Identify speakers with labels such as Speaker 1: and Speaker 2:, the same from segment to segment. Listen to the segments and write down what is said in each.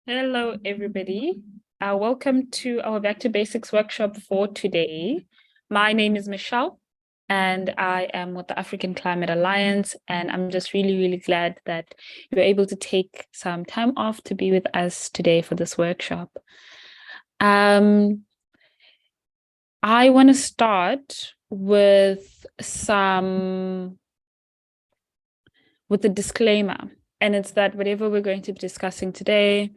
Speaker 1: Hello, everybody. Welcome to our Back to Basics workshop for today. My name is Mitchelle, and I am with the African Climate Alliance, and I'm just really glad that you're able to take some time off to be with us today for this workshop. I want to start with a disclaimer, and it's that whatever we're going to be discussing today,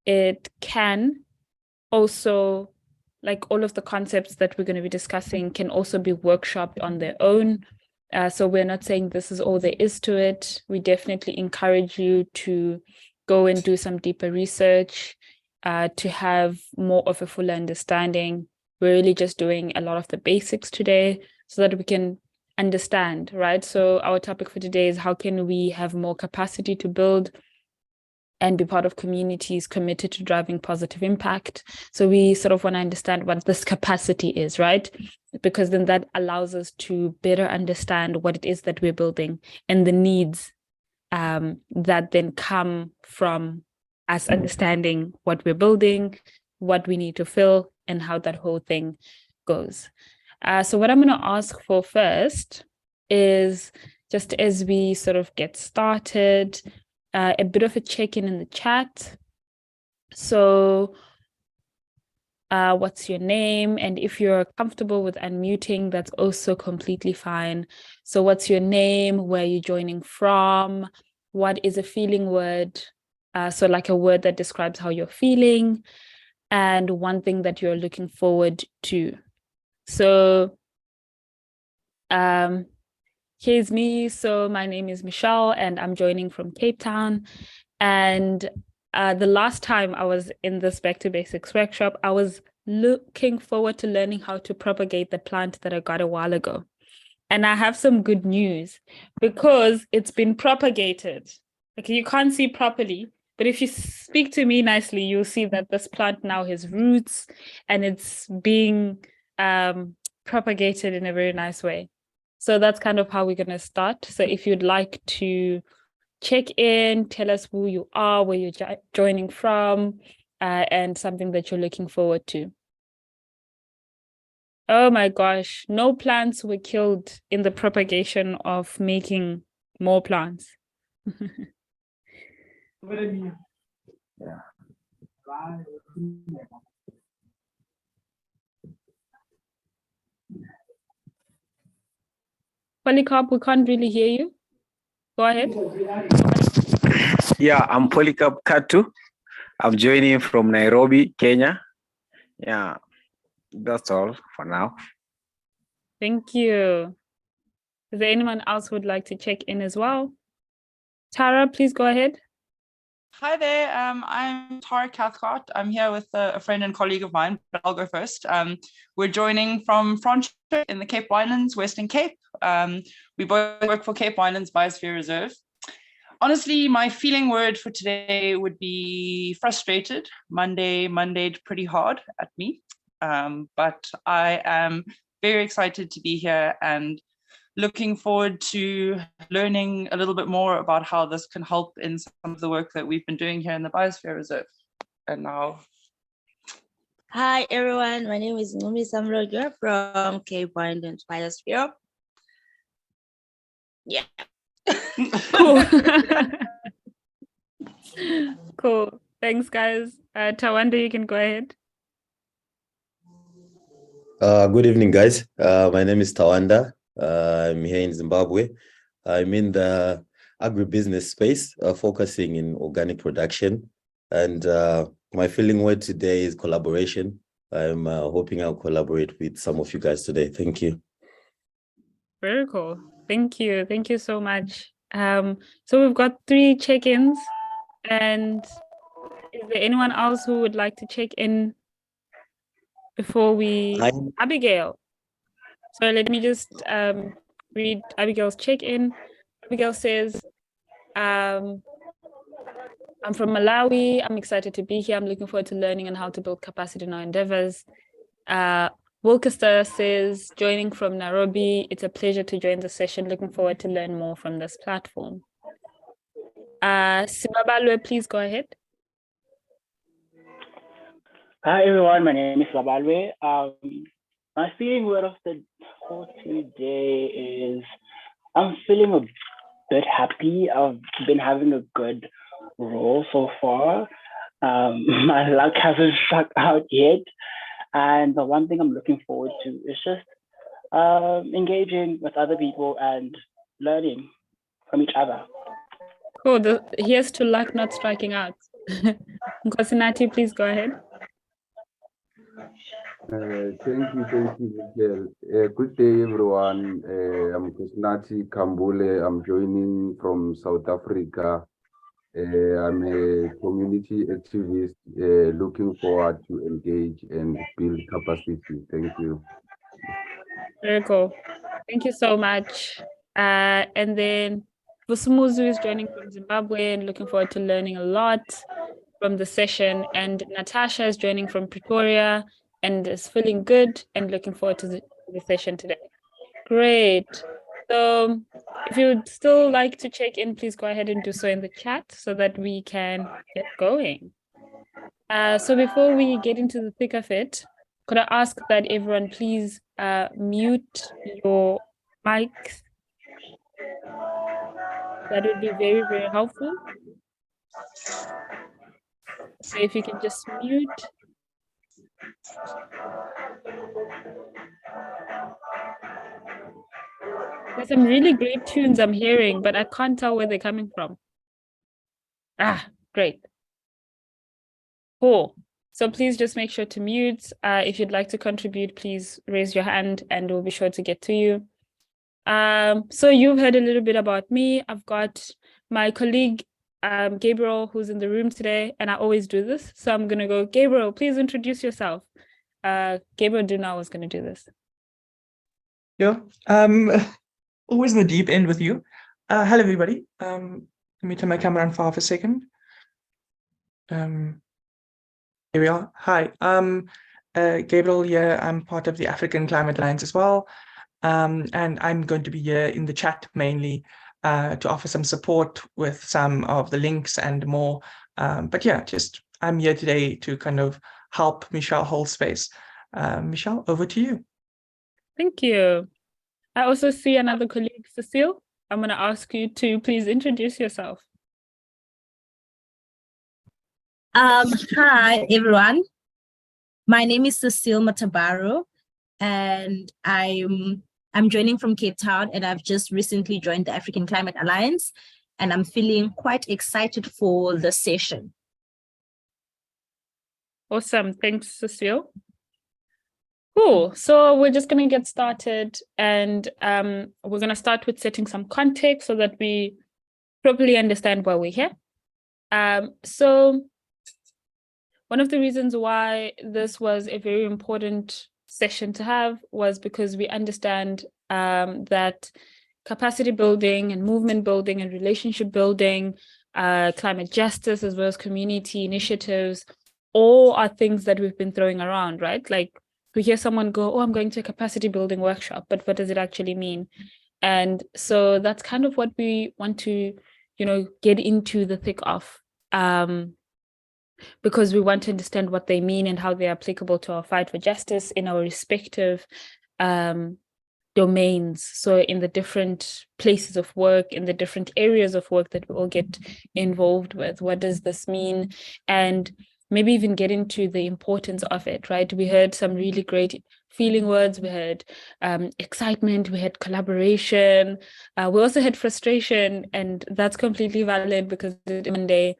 Speaker 1: it can also, like all of the concepts that we're going to be discussing, can also be workshopped on their own. So we're not saying this is all there is to it. We definitely encourage you to go and do some deeper research to have more of a full understanding. We're really just doing a lot of the basics today so that we can understand, right? So our topic for today is how can we have more capacity to build and be part of communities committed to driving positive impact. So we sort of want to understand what this capacity is, right? Because then that allows us to better understand what it is that we're building and the needs that then come from us understanding what we're building, what we need to fill, and how that whole thing goes. So what I'm going to ask for first is, just as we sort of get started, a bit of a check-in in the chat. So what's your name? And if you're comfortable with unmuting, that's also completely fine. So what's your name? Where are you joining from? What is a feeling word? So like a word that describes how you're feeling, and one thing that you're looking forward to. So here's me. So my name is Mitchelle, and I'm joining from Cape Town. And the last time I was in this Back to Basics workshop, I was looking forward to learning how to propagate the plant that I got a while ago. And I have some good news because it's been propagated. Okay, you can't see properly, but if you speak to me nicely, you'll see that this plant now has roots and it's being propagated in a very nice way. So that's kind of how we're going to start. So if you'd like to check in, tell us who you are, where you're joining from, and something that you're looking forward to. Oh my gosh, no plants were killed in the propagation of making more plants. Polycarp, we can't really hear you. Go ahead.
Speaker 2: Yeah, I'm Polycarp Katu. I'm joining from Nairobi, Kenya. Yeah, that's all for now.
Speaker 1: Thank you. Is there anyone else who would like to check in as well? Tara, please go ahead.
Speaker 3: Hi there, I'm Tara Cathcart. I'm here with a friend and colleague of mine, but I'll go first. We're joining from Franschhoek in the Cape Winelands, Western Cape. We both work for Cape Winelands Biosphere Reserve. Honestly, my feeling word for today would be frustrated. Mondayed pretty hard at me, but I am very excited to be here and looking forward to learning a little bit more about how this can help in some of the work that we've been doing here in the Biosphere Reserve. And now.
Speaker 4: Hi, everyone. My name is Ngumi Samroja from Cape Winelands Biosphere. Yeah.
Speaker 1: Cool. Cool. Thanks, guys. Tawanda, you can go ahead.
Speaker 5: Good evening, guys. My name is Tawanda. I'm here in Zimbabwe. I'm in the agribusiness space, focusing in organic production. And my feeling word today is collaboration. I'm hoping I'll collaborate with some of you guys today. Thank you.
Speaker 1: Very cool. Thank you. Thank you so much. So we've got 3 check-ins. And is there anyone else who would like to check in before we...
Speaker 5: Hi.
Speaker 1: Abigail. So let me just read Abigail's check-in. Abigail says, I'm from Malawi. I'm excited to be here. I'm looking forward to learning on how to build capacity in our endeavors. Wilkester says, joining from Nairobi. It's a pleasure to join the session. Looking forward to learn more from this platform. Sibabalwe, please go ahead.
Speaker 6: Hi everyone, my name is Labalwe. My feeling word of the for today is I'm feeling a bit happy. I've been having a good role so far. My luck hasn't struck out yet, and the one thing I'm looking forward to is just engaging with other people and learning from each other.
Speaker 1: Cool. Here's to luck not striking out. Nkosinati, please go ahead.
Speaker 7: Thank you, Mitchell. Good day, everyone. I'm Kusnati Kambule. I'm joining from South Africa. I'm a community activist looking forward to engage and build capacity. Thank you.
Speaker 1: Very cool. Thank you so much. And then Vusumuzu is joining from Zimbabwe and looking forward to learning a lot from the session. And Natasha is joining from Pretoria and is feeling good and looking forward to the session today. Great. So if you would still like to check in, please go ahead and do so in the chat so that we can get going. So before we get into the thick of it, could I ask that everyone please mute your mics? That would be very, very helpful. So if you can just mute. There's some really great tunes I'm hearing, but I can't tell where they're coming from. Ah, great. Cool. So please just make sure to mute. If you'd like to contribute, please raise your hand and we'll be sure to get to you. So you've heard a little bit about me. I've got my colleague, Gabriel, who's in the room today, and I always do this. So I'm going to go, Gabriel, please introduce yourself. Gabriel Duna was going to do this.
Speaker 8: Yeah, always in the deep end with you. Hello, everybody. Let me turn my camera on for half a second. Here we are. Hi, Gabriel here. I'm part of the African Climate Alliance as well. And I'm going to be here in the chat mainly to offer some support with some of the links and more. But yeah, I'm here today to kind of help Michelle hold space. Michelle, over to you.
Speaker 1: Thank you. I also see another colleague, Cecile. I'm going to ask you to please introduce yourself.
Speaker 4: Hi, everyone. My name is Cecile Matabaro, and I'm joining from Cape Town, and I've just recently joined the African Climate Alliance, and I'm feeling quite excited for the session.
Speaker 1: Awesome. Thanks, Cecile. Cool. So we're just going to get started, and we're going to start with setting some context so that we properly understand why we're here. So one of the reasons why this was a very important session to have was because we understand that capacity building and movement building and relationship building, climate justice, as well as community initiatives, all are things that we've been throwing around, right? Like we hear someone go, oh, I'm going to a capacity building workshop, but what does it actually mean? And so that's kind of what we want to, get into the thick of. Because we want to understand what they mean and how they're applicable to our fight for justice in our respective domains. So in the different places of work, in the different areas of work that we all get involved with, what does this mean? And maybe even get into the importance of it, right? We heard some really great feeling words. We had excitement, we had collaboration. We also had frustration, and that's completely valid because one day,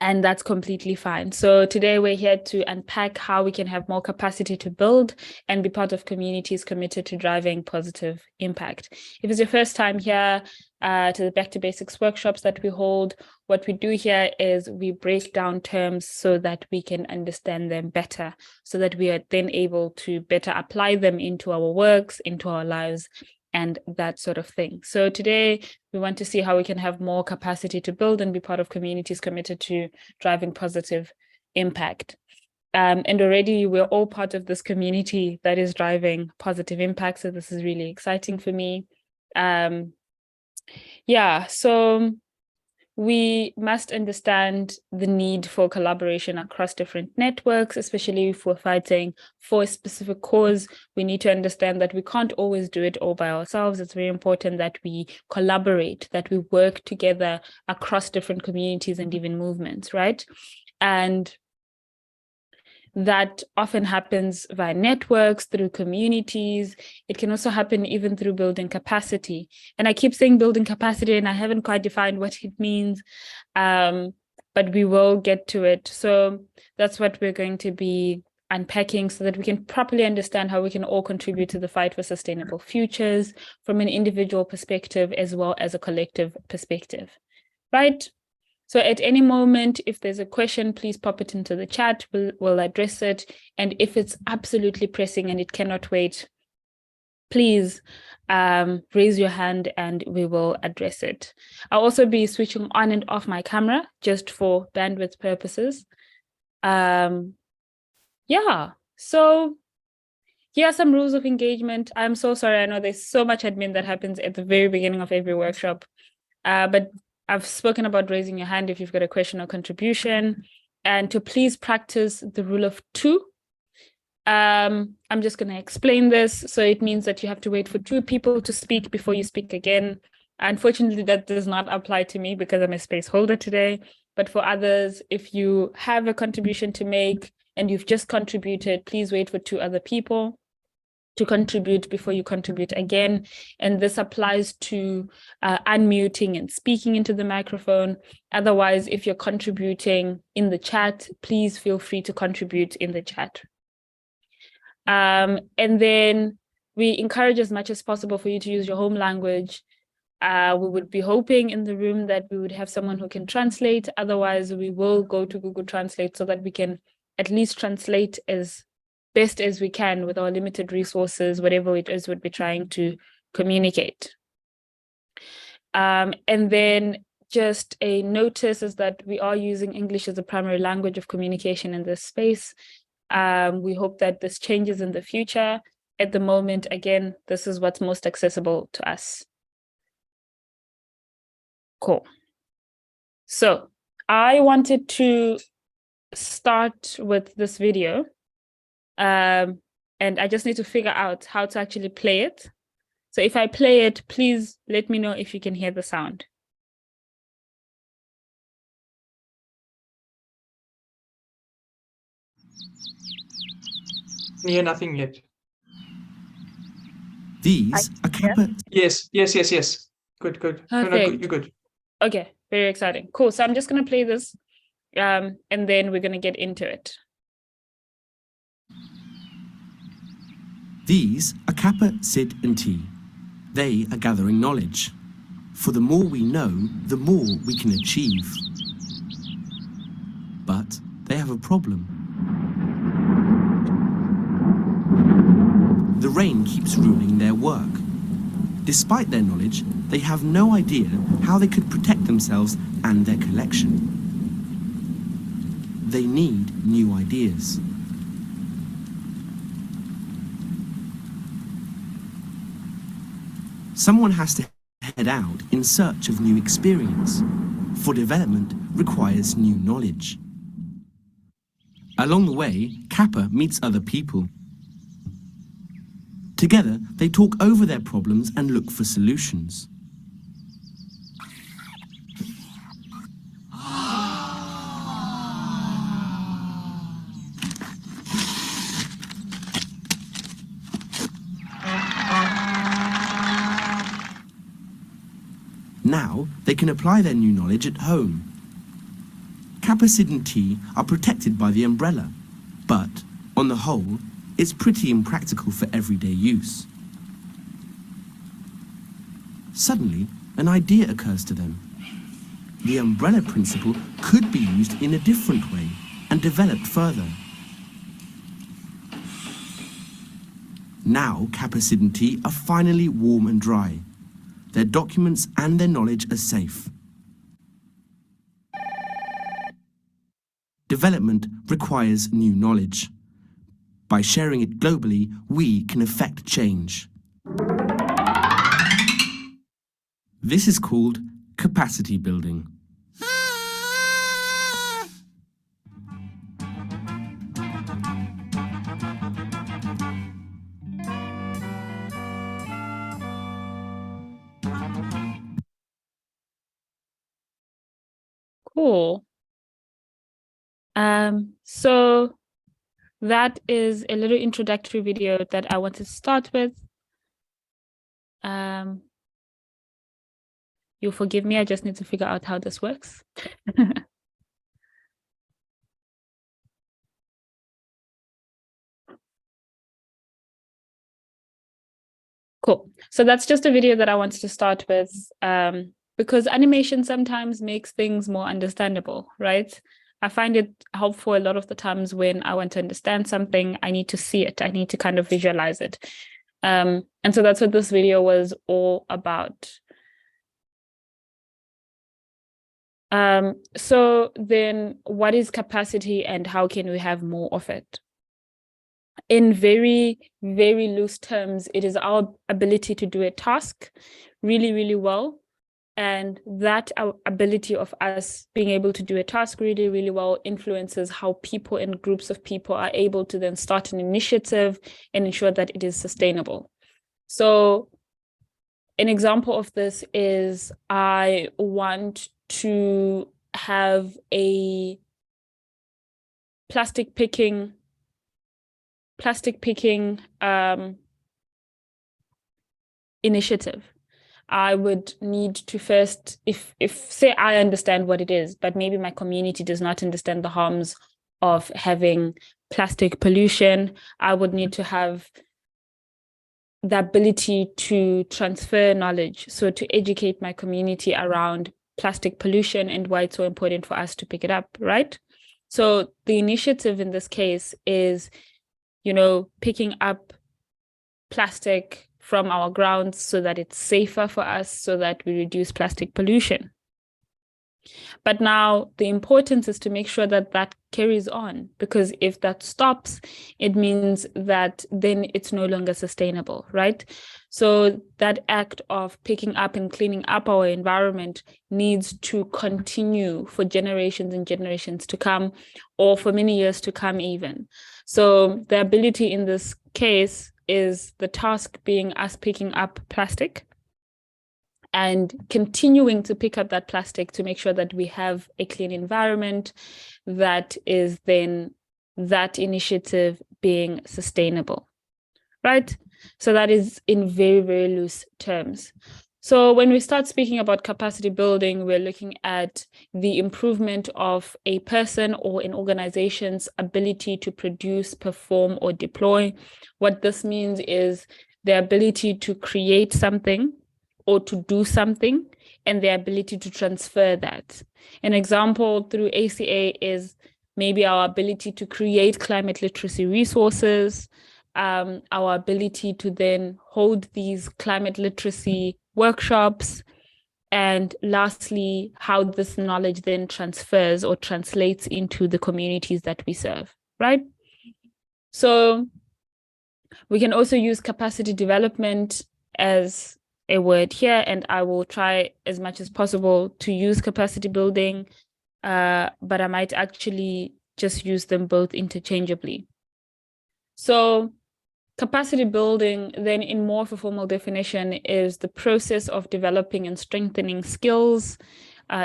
Speaker 1: and that's completely fine. So today we're here to unpack how we can have more capacity to build and be part of communities committed to driving positive impact. If it's your first time here to the Back2Basics workshops that we hold, what we do here is we break down terms so that we can understand them better, so that we are then able to better apply them into our works, into our lives, and that sort of thing. So today we want to see how we can have more capacity to build and be part of communities committed to driving positive impact. And already we're all part of this community that is driving positive impact. So this is really exciting for me. So we must understand the need for collaboration across different networks, especially if we're fighting for a specific cause. We need to understand that we can't always do it all by ourselves. It's very important that we collaborate, that we work together across different communities and even movements, right? And that often happens via networks, through communities. It can also happen even through building capacity. And I keep saying building capacity, and I haven't quite defined what it means, but we will get to it. So that's what we're going to be unpacking so that we can properly understand how we can all contribute to the fight for sustainable futures from an individual perspective as well as a collective perspective, right? So at any moment, if there's a question, please pop it into the chat. We'll address it. And if it's absolutely pressing and it cannot wait, please raise your hand and we will address it. I'll also be switching on and off my camera just for bandwidth purposes. Yeah, so here are some rules of engagement. I'm so sorry. I know there's so much admin that happens at the very beginning of every workshop, but I've spoken about raising your hand if you've got a question or contribution, and to please practice the rule of 2. I'm just going to explain this. So it means that you have to wait for 2 people to speak before you speak again. Unfortunately, that does not apply to me because I'm a space holder today. But for others, if you have a contribution to make and you've just contributed, please wait for 2 other people to contribute before you contribute again. And this applies to unmuting and speaking into the microphone. Otherwise, if you're contributing in the chat, please feel free to contribute in the chat. And then we encourage as much as possible for you to use your home language. We would be hoping in the room that we would have someone who can translate. Otherwise, we will go to Google Translate so that we can at least translate as best as we can with our limited resources, whatever it is we'd be trying to communicate. And then just a notice is that we are using English as a primary language of communication in this space. We hope that this changes in the future. At the moment, again, this is what's most accessible to us. Cool. So I wanted to start with this video. And I just need to figure out how to actually play it. So if I play it, please let me know if you can hear the sound.
Speaker 8: Hear nothing yet.
Speaker 9: These are Kappa.
Speaker 8: Yes. Good. No,
Speaker 1: Perfect.
Speaker 8: you're good.
Speaker 1: Okay, very exciting. Cool. So I'm just going to play this and then we're going to get into it.
Speaker 9: These are Kappa, Sid, and T. They are gathering knowledge. For the more we know, the more we can achieve. But they have a problem. The rain keeps ruining their work. Despite their knowledge, they have no idea how they could protect themselves and their collection. They need new ideas. Someone has to head out in search of new experience, for development requires new knowledge. Along the way, Kappa meets other people. Together, they talk over their problems and look for solutions. Now, they can apply their new knowledge at home. Kappa, Sid, and T are protected by the umbrella, but, on the whole, it's pretty impractical for everyday use. Suddenly, an idea occurs to them. The umbrella principle could be used in a different way and developed further. Now, Kappa, Sid, and T are finally warm and dry. Their documents and their knowledge are safe. Development requires new knowledge. By sharing it globally, we can affect change. This is called capacity building.
Speaker 1: Cool. So that is a little introductory video that I want to start with. You'll forgive me, I just need to figure out how this works. Cool. So that's just a video that I wanted to start with, because animation sometimes makes things more understandable, right? I find it helpful a lot of the times when I want to understand something, I need to see it. I need to kind of visualize it. And so that's what this video was all about. So then what is capacity and how can we have more of it? In very, very loose terms, it is our ability to do a task really, really well. And that ability of us being able to do a task really, really well influences how people and groups of people are able to then start an initiative and ensure that it is sustainable. So an example of this is I want to have a plastic picking initiative. I would need to first, if say I understand what it is, but maybe my community does not understand the harms of having plastic pollution, I would need to have the ability to transfer knowledge. So to educate my community around plastic pollution and why it's so important for us to pick it up, right? So the initiative in this case is, you know, picking up plastic from our grounds so that it's safer for us, so that we reduce plastic pollution. But now the importance is to make sure that that carries on, because if that stops, it means that then it's no longer sustainable, right? So that act of picking up and cleaning up our environment needs to continue for generations and generations to come, or for many years to come even. So the ability in this case is the task being us picking up plastic and continuing to pick up that plastic to make sure that we have a clean environment that is then that initiative being sustainable, right? So that is in very, very loose terms. So when we start speaking about capacity building, we're looking at the improvement of a person or an organization's ability to produce, perform, or deploy. What this means is the ability to create something or to do something and the ability to transfer that. An example through ACA is maybe our ability to create climate literacy resources, our ability to then hold these climate literacy workshops, and lastly, how this knowledge then transfers or translates into the communities that we serve, right? So we can also use capacity development as a word here, and I will try as much as possible to use capacity building, but I might actually just use them both interchangeably. So capacity building, then in more of a formal definition, is the process of developing and strengthening skills,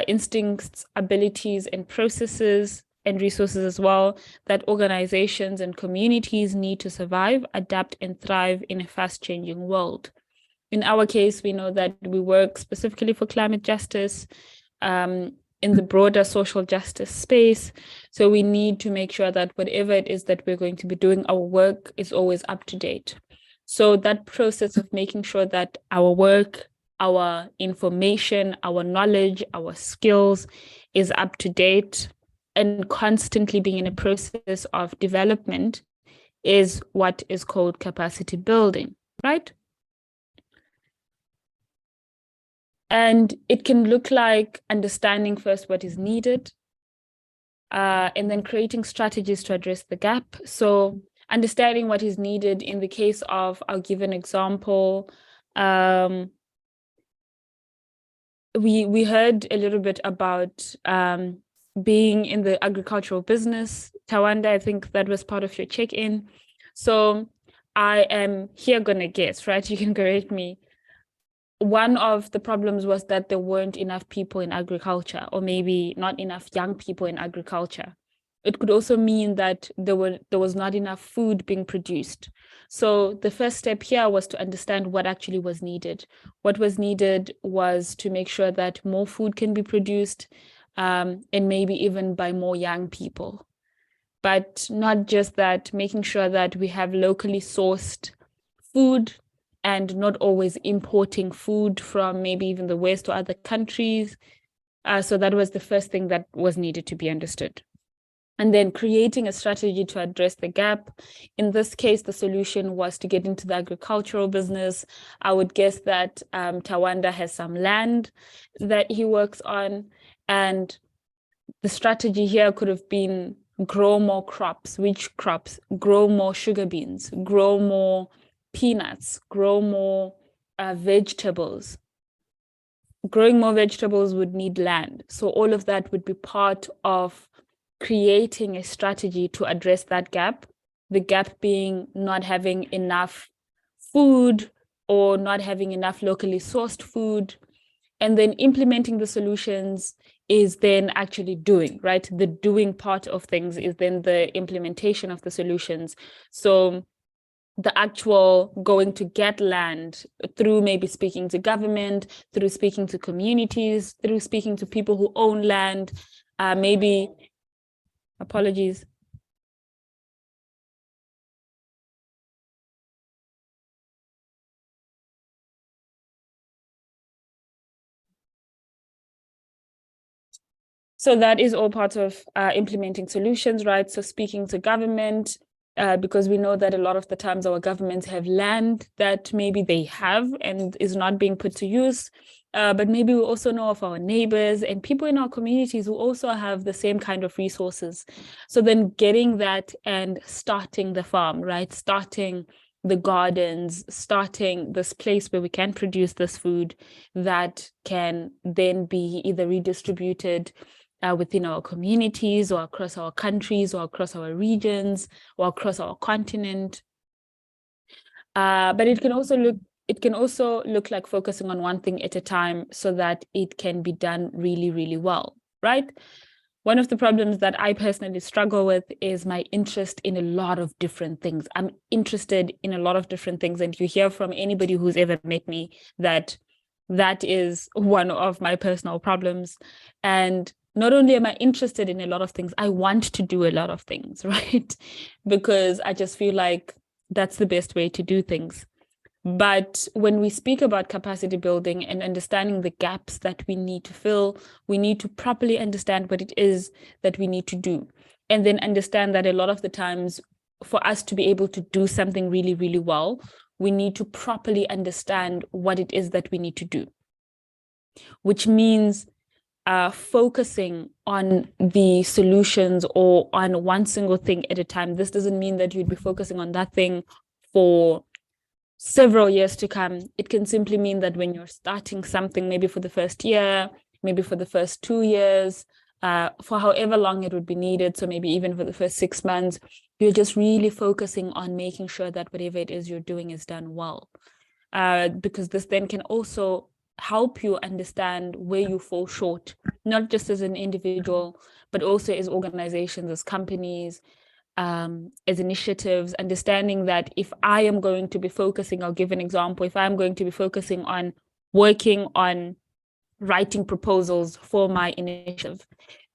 Speaker 1: instincts, abilities, and processes and resources as well that organizations and communities need to survive, adapt, and thrive in a fast-changing world. In our case, we know that we work specifically for climate justice, in the broader social justice space. So we need to make sure that whatever it is that we're going to be doing, our work is always up to date. So that process of making sure that our work, our information, our knowledge, our skills is up to date and constantly being in a process of development is what is called capacity building, right? And it can look like understanding first what is needed, and then creating strategies to address the gap. So understanding what is needed in the case of, I'll give an example. We heard a little bit about being in the agricultural business. Tawanda, I think that was part of your check-in. So I am here gonna guess, right? You can correct me. one of the problems was that there weren't enough people in agriculture, or maybe not enough young people in agriculture. It could also mean that there was not enough food being produced. So the first step here was to understand what actually was needed. What was needed was to make sure that more food can be produced, and maybe even by more young people. But not just that, making sure that we have locally sourced food and not always importing food from maybe even the West or other countries. So that was the first thing that was needed to be understood. And then creating a strategy to address the gap. In this case, the solution was to get into the agricultural business. I would guess that Tawanda has some land that he works on. And the strategy here could have been grow more crops. Which crops? Grow more sugar beans, grow more peanuts, grow more vegetables. Growing more vegetables would need land. So all of that would be part of creating a strategy to address that gap, the gap being not having enough food or not having enough locally sourced food. And then implementing the solutions is then actually doing, right? The doing part of things is then the implementation of the solutions. So the actual going to get land through maybe speaking to government, through speaking to communities, through speaking to people who own land, maybe, apologies. So that is all part of implementing solutions, right? So speaking to government, because we know that a lot of the times our governments have land that maybe they have and is not being put to use. But maybe we also know of our neighbors and people in our communities who also have the same kind of resources. So then getting that and starting the farm, right? Starting the gardens, starting this place where we can produce this food that can then be either redistributed within our communities or across our countries or across our regions or across our continent. But it can also look like focusing on one thing at a time so that it can be done really, really well, right? One of the problems that I personally struggle with is my interest in a lot of different things. I'm interested in a lot of different things. And you hear from anybody who's ever met me that that is one of my personal problems. And not only am I interested in a lot of things, I want to do a lot of things, right? Because I just feel like that's the best way to do things. But when we speak about capacity building and understanding the gaps that we need to fill, we need to properly understand what it is that we need to do. And then understand that a lot of the times, for us to be able to do something really, really well, we need to properly understand what it is that we need to do, which means focusing on the solutions or on one single thing at a time. This doesn't mean that you'd be focusing on that thing for several years to come. It can simply mean that when you're starting something, maybe for the first year, maybe for the first 2 years, for however long it would be needed, so maybe even for the first 6 months, you're just really focusing on making sure that whatever it is you're doing is done well. Because this then can also help you understand where you fall short, not just as an individual, but also as organizations, as companies, as initiatives, understanding that if I am going to be focusing, I'll give an example, if I'm going to be focusing on working on writing proposals for my initiative,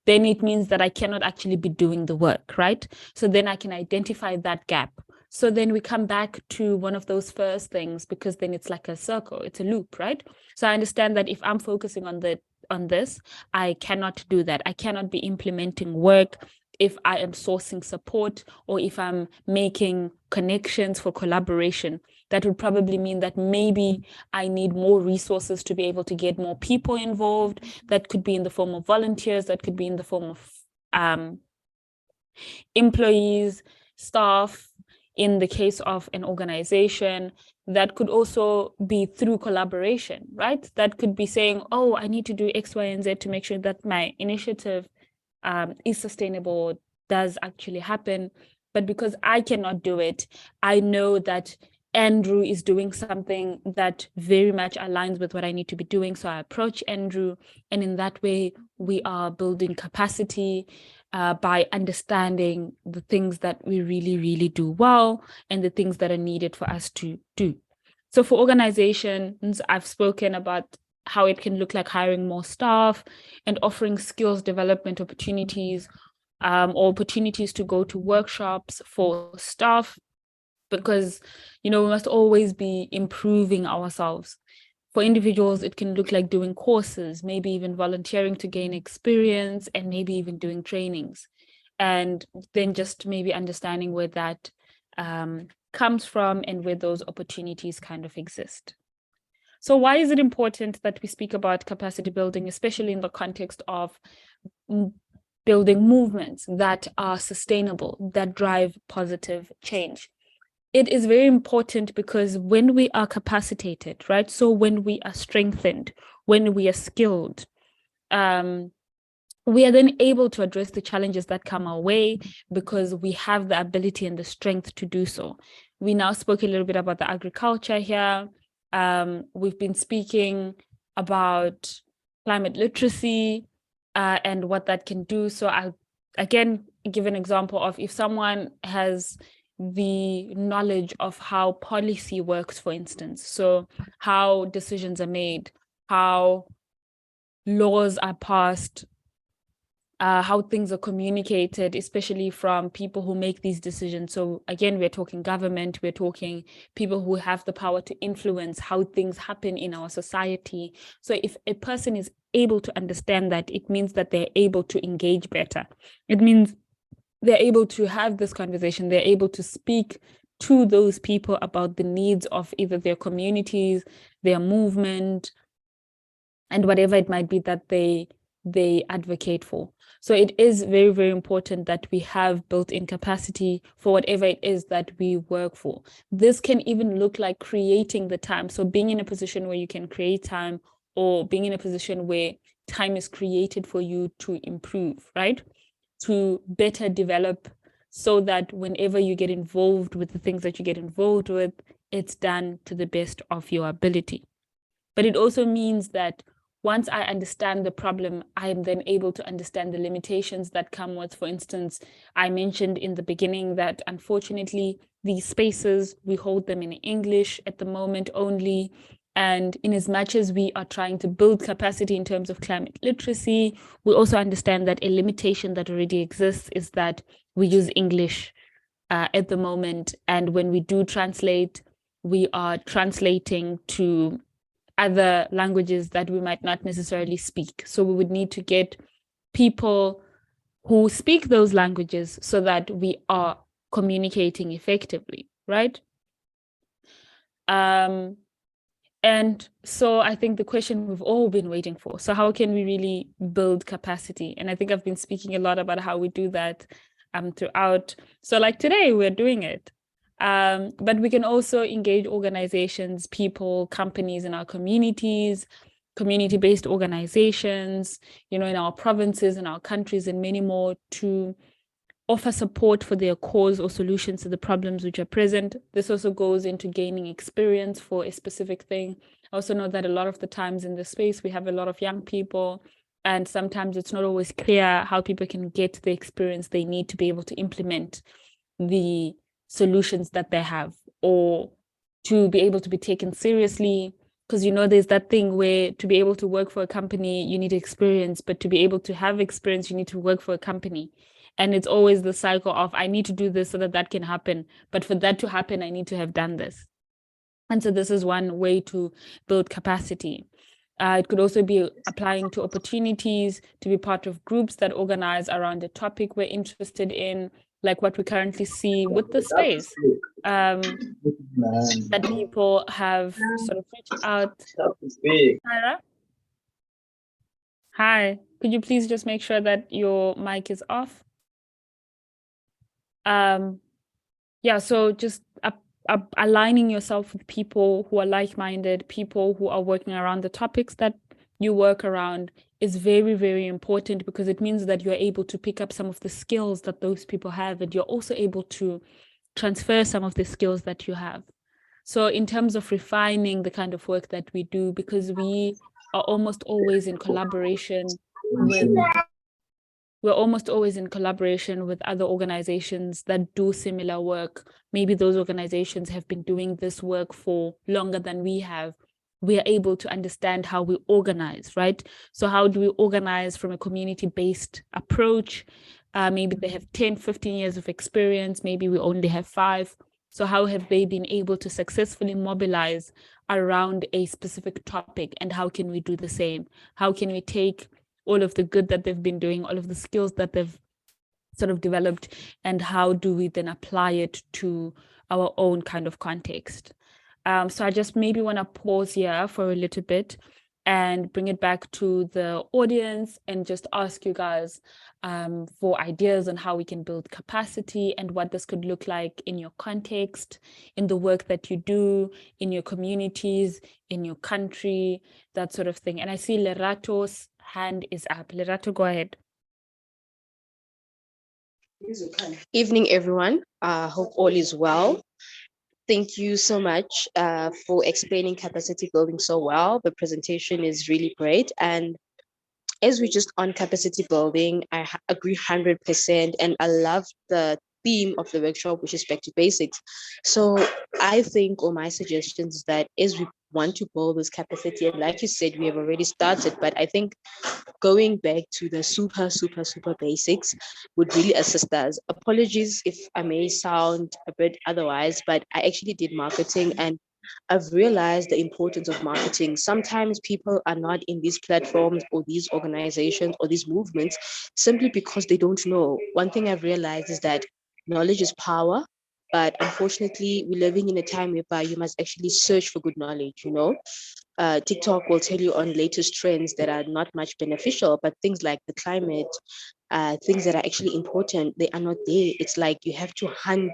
Speaker 1: then it means that I cannot actually be doing the work, right? So then I can identify that gap. So then we come back to one of those first things, because then it's like a circle, it's a loop, right? So I understand that if I'm focusing on this, I cannot do that. I cannot be implementing work if I am sourcing support or if I'm making connections for collaboration. That would probably mean that maybe I need more resources to be able to get more people involved. That could be in the form of volunteers, that could be in the form of employees, staff. In the case of an organization, that could also be through collaboration, right? That could be saying, oh, I need to do X, Y, and Z to make sure that my initiative is sustainable, does actually happen. But because I cannot do it, I know that Andrew is doing something that very much aligns with what I need to be doing. So I approach Andrew, and in that way, we are building capacity by understanding the things that we really, really do well and the things that are needed for us to do. So for organizations, I've spoken about how it can look like hiring more staff and offering skills development opportunities, or opportunities to go to workshops for staff, because, we must always be improving ourselves. For individuals, it can look like doing courses, maybe even volunteering to gain experience, and maybe even doing trainings. And then just maybe understanding where that comes from and where those opportunities kind of exist. So why is it important that we speak about capacity building, especially in the context of building movements that are sustainable, that drive positive change? It is very important because when we are capacitated, right? So when we are strengthened, when we are skilled, we are then able to address the challenges that come our way because we have the ability and the strength to do so. We now spoke a little bit about the agriculture here. We've been speaking about climate literacy and what that can do. So I'll again give an example of if someone has the knowledge of how policy works, for instance, so how decisions are made, how laws are passed, how things are communicated, especially from people who make these decisions. So again, we're talking government, we're talking people who have the power to influence how things happen in our society. So if a person is able to understand that, it means that they're able to engage better. It means they're able to have this conversation, they're able to speak to those people about the needs of either their communities, their movement, and whatever it might be that they advocate for. So it is very, very important that we have built-in capacity for whatever it is that we work for. This can even look like creating the time. So being in a position where you can create time, or being in a position where time is created for you to improve, right? To better develop, so that whenever you get involved with the things that you get involved with, it's done to the best of your ability. But it also means that once I understand the problem, I am then able to understand the limitations that come with, for instance, I mentioned in the beginning that unfortunately, these spaces, we hold them in English at the moment only. And in as much as we are trying to build capacity in terms of climate literacy, we also understand that a limitation that already exists is that we use English at the moment. And when we do translate, we are translating to other languages that we might not necessarily speak. So we would need to get people who speak those languages so that we are communicating effectively, right? And so I think the question we've all been waiting for, so how can we really build capacity? And I think I've been speaking a lot about how we do that throughout. So like today, we're doing it. But we can also engage organizations, people, companies in our communities, community-based organizations, in our provinces, in our countries, and many more, to offer support for their cause or solutions to the problems which are present. This also goes into gaining experience for a specific thing. I also know that a lot of the times in this space, we have a lot of young people, and sometimes it's not always clear how people can get the experience they need to be able to implement the solutions that they have, or to be able to be taken seriously. Because there's that thing where to be able to work for a company, you need experience, but to be able to have experience, you need to work for a company. And it's always the cycle of, I need to do this so that that can happen. But for that to happen, I need to have done this. And so this is one way to build capacity. It could also be applying to opportunities to be part of groups that organize around a topic we're interested in, like what we currently see with the space, that people have sort of reached out. Hi, could you please just make sure that your mic is off? Yeah, so just aligning yourself with people who are like-minded, people who are working around the topics that you work around is very, very important, because it means that you're able to pick up some of the skills that those people have, and you're also able to transfer some of the skills that you have. So in terms of refining the kind of work that we do, because we are almost always in collaboration with other organizations that do similar work. Maybe those organizations have been doing this work for longer than we have. We are able to understand how we organize, right? So how do we organize from a community-based approach? Maybe they have 10, 15 years of experience. Maybe we only have 5. So how have they been able to successfully mobilize around a specific topic? And how can we do the same? How can we take all of the good that they've been doing, all of the skills that they've sort of developed, and how do we then apply it to our own kind of context? So I just maybe want to pause here for a little bit and bring it back to the audience and just ask you guys for ideas on how we can build capacity and what this could look like in your context, in the work that you do, in your communities, in your country, that sort of thing. And I see Lerato's hand is up. Lerato, go ahead.
Speaker 10: Evening, everyone. Hope all is well. Thank you so much for explaining capacity building so well. The presentation is really great. And as we just on capacity building, I agree 100%. And I love the theme of the workshop, which is back to basics. So I think, or my suggestion is that as we want to build this capacity, and like you said, we have already started, but I think going back to the super basics would really assist us. Apologies if I may sound a bit otherwise, but I actually did marketing and I've realized the importance of marketing. Sometimes people are not in these platforms or these organizations or these movements simply because they don't know. One thing I've realized is that knowledge is power, but unfortunately, we're living in a time whereby you must actually search for good knowledge, you know? TikTok will tell you on latest trends that are not much beneficial, but things like the climate, things that are actually important, they are not there. It's like you have to hunt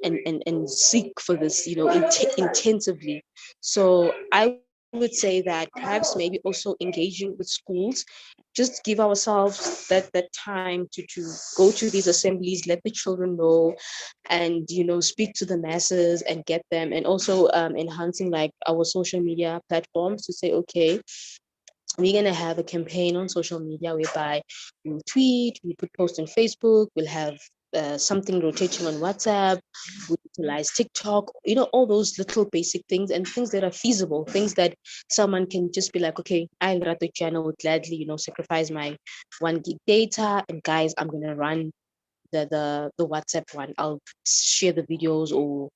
Speaker 10: and seek for this, you know, intensively. So I would say that perhaps maybe also engaging with schools, just give ourselves that time to go to these assemblies, let the children know, and you know, speak to the masses and get them, and also enhancing like our social media platforms to say, okay, we're going to have a campaign on social media whereby we'll tweet, we put posts on Facebook, we'll have something rotating on WhatsApp, we utilize TikTok, you know, all those little basic things and things that are feasible, things that someone can just be like, okay, I'll run the channel, would gladly, you know, sacrifice my 1 gig data, and guys, I'm going to run the WhatsApp one. I'll share the videos or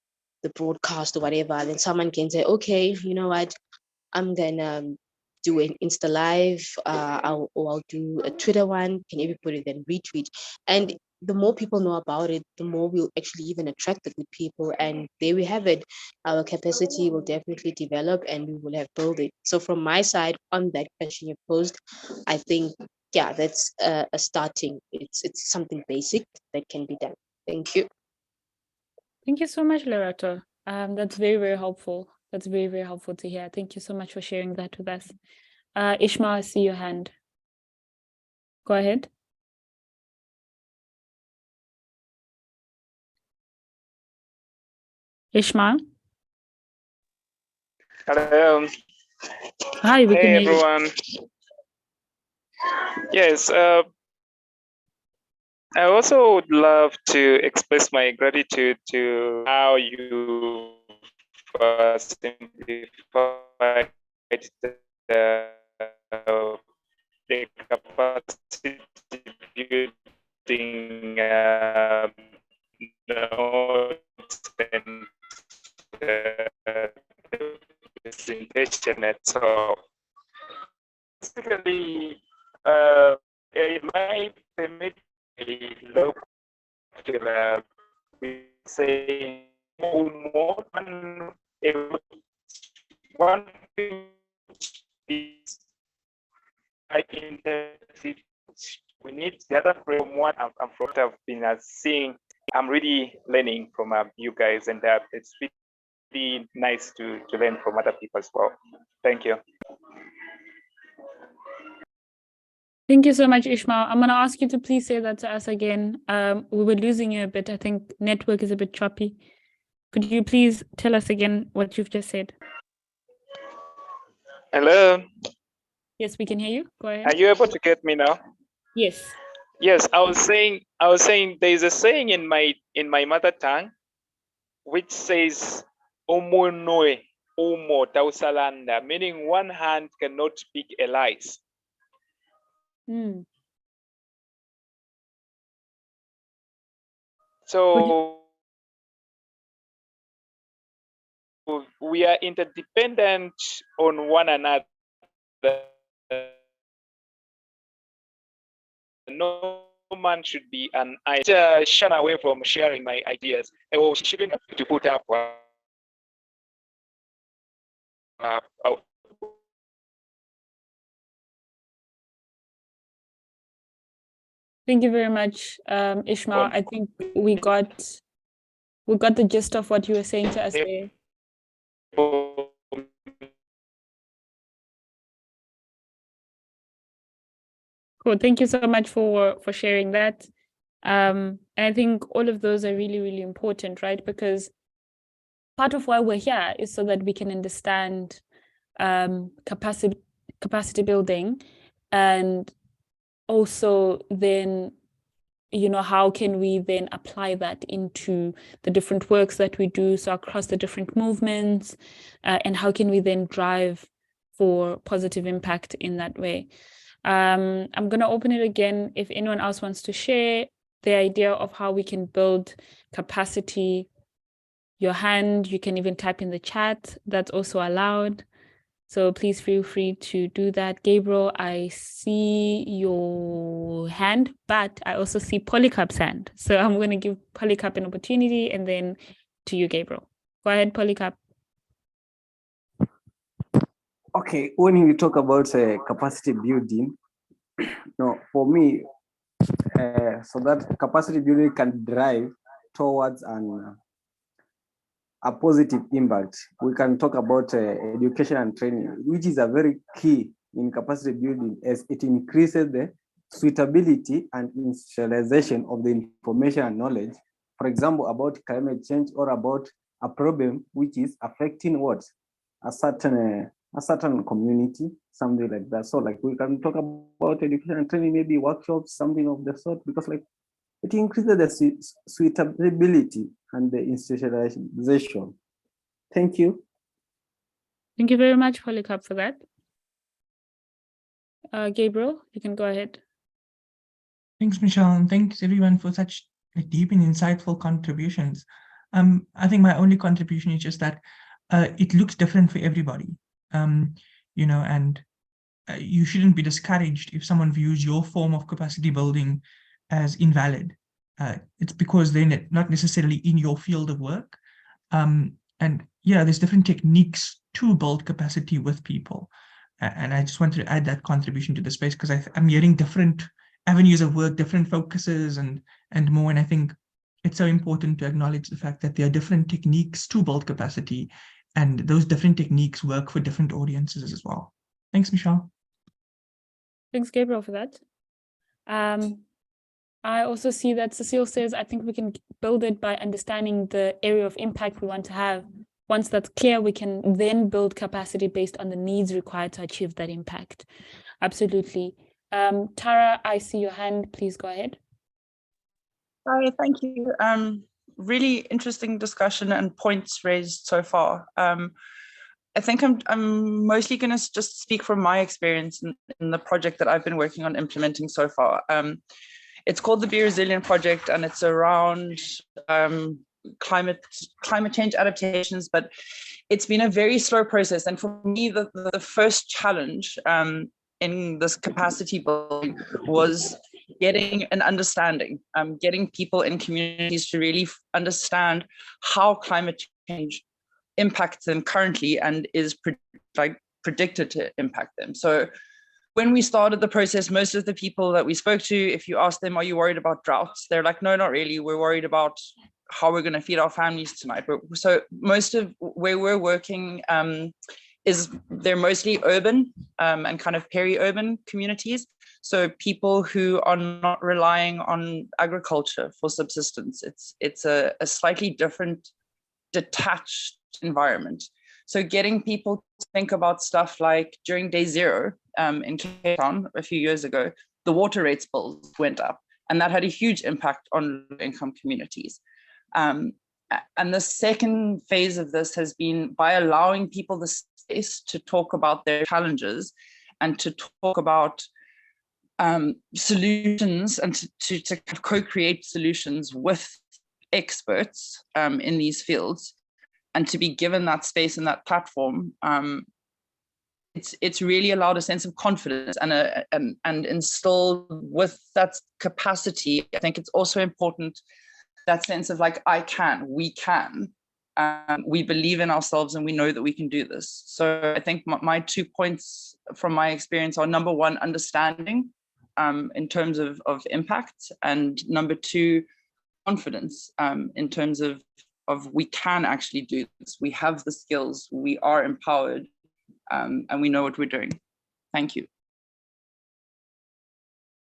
Speaker 10: the broadcast or whatever. And then someone can say, okay, you know what, I'm gonna do an Insta live, I'll do a Twitter one, can everybody then retweet? And the more people know about it, the more we'll actually even attract the good people. And there we have it. Our capacity will definitely develop and we will have built it. So from my side on that question you posed, I think, yeah, that's a starting. It's something basic that can be done. Thank you.
Speaker 1: Thank you so much, Lerato. That's very, very helpful. That's very, very helpful to hear. Thank you so much for sharing that with us. Ishmael, I see your hand. Go ahead. Ishmael?
Speaker 11: Hello.
Speaker 1: Hi, we can
Speaker 11: Hey,
Speaker 1: hear you.
Speaker 11: everyone. Yes, I also would love to express my gratitude to how you simplified the capacity building notes and presentation itself. Basically, it might permit a local we say more than one thing is intensive. We need the other from what I've been seeing. I'm really learning from you guys, and it's really nice to learn from other people as well. Thank you.
Speaker 1: Thank you so much, Ishmael. I'm going to ask you to please say that to us again. We were losing you a bit. I think network is a bit choppy. Could you please tell us again what you've just said?
Speaker 11: Hello,
Speaker 1: Yes, we can hear you. Go ahead.
Speaker 11: are you able to get me now?
Speaker 1: Yes.
Speaker 11: Yes, I was saying there's a saying in my mother tongue which says "Omo noe, omo tausalanda," meaning one hand cannot speak a lies.
Speaker 1: Mm.
Speaker 11: So we are interdependent on one another. No man should be an shun away from sharing my ideas. Or shouldn't have to put up.
Speaker 1: Thank you very much, Ishmael. I think we got the gist of what you were saying to us there. Cool. Thank you so much for sharing that. And I think all of those are really, really important, right? Because part of why we're here is so that we can understand capacity building, and also then, you know, how can we then apply that into the different works that we do, so across the different movements, and how can we then drive for positive impact in that way. I'm going to open it again if anyone else wants to share the idea of how we can build capacity. Your hand, you can even type in the chat, that's also allowed. So please feel free to do that. Gabriel, I see your hand, but I also see Polycarp's hand. So I'm going to give Polycarp an opportunity and then to you, Gabriel. Go ahead, Polycarp.
Speaker 2: Okay, when you talk about capacity building, no, for me, so that capacity building can drive towards a positive impact, we can talk about education and training, which is a very key in capacity building, as it increases the suitability and institutionalization of the information and knowledge, for example, about climate change or about a problem which is affecting what? A certain community, something like that. So like we can talk about education and training, maybe workshops, something of the sort, because like it increases the suitability and the institutionalization. Thank you.
Speaker 1: Thank you very much, Polycarp, for that. Gabriel, you can go ahead.
Speaker 8: Thanks, Michelle, and thanks everyone for such deep and insightful contributions. I think my only contribution is just that it looks different for everybody, you know, and you shouldn't be discouraged if someone views your form of capacity building as invalid. It's because they're not necessarily in your field of work. And yeah, there's different techniques to build capacity with people. And I just wanted to add that contribution to the space because I'm hearing different avenues of work, different focuses and more. And I think it's so important to acknowledge the fact that there are different techniques to build capacity, and those different techniques work for different audiences as well. Thanks, Michelle.
Speaker 1: Thanks, Gabriel, for that. I also see that Cecile says, I think we can build it by understanding the area of impact we want to have. Once that's clear, we can then build capacity based on the needs required to achieve that impact. Absolutely. Tara, I see your hand. Please go ahead.
Speaker 3: Hi, thank you. Really interesting discussion and points raised so far. I think I'm mostly going to just speak from my experience in the project that I've been working on implementing so far. It's called the Be Resilient Project, and it's around climate change adaptations, but it's been a very slow process. And for me, the first challenge in this capacity building was getting an understanding, getting people in communities to really understand how climate change impacts them currently and is predicted to impact them. So when we started the process, most of the people that we spoke to, if you ask them, are you worried about droughts? They're like, no, not really. We're worried about how we're going to feed our families tonight. So most of where we're working they're mostly urban and kind of peri-urban communities. So people who are not relying on agriculture for subsistence. It's a slightly different detached environment. So getting people to think about stuff like during day zero in Cape Town a few years ago, the water rates bills went up, and that had a huge impact on low-income communities. And the second phase of this has been by allowing people the space to talk about their challenges and to talk about solutions and to co-create solutions with experts in these fields, and to be given that space and that platform. It's really allowed a sense of confidence and instilled with that capacity. I think it's also important, that sense of like, we can, we believe in ourselves and we know that we can do this. So I think my 2 points from my experience are, number one, understanding in terms of impact, and number two, confidence in terms of we can actually do this. We have the skills, we are empowered, and we know what we're doing. Thank you.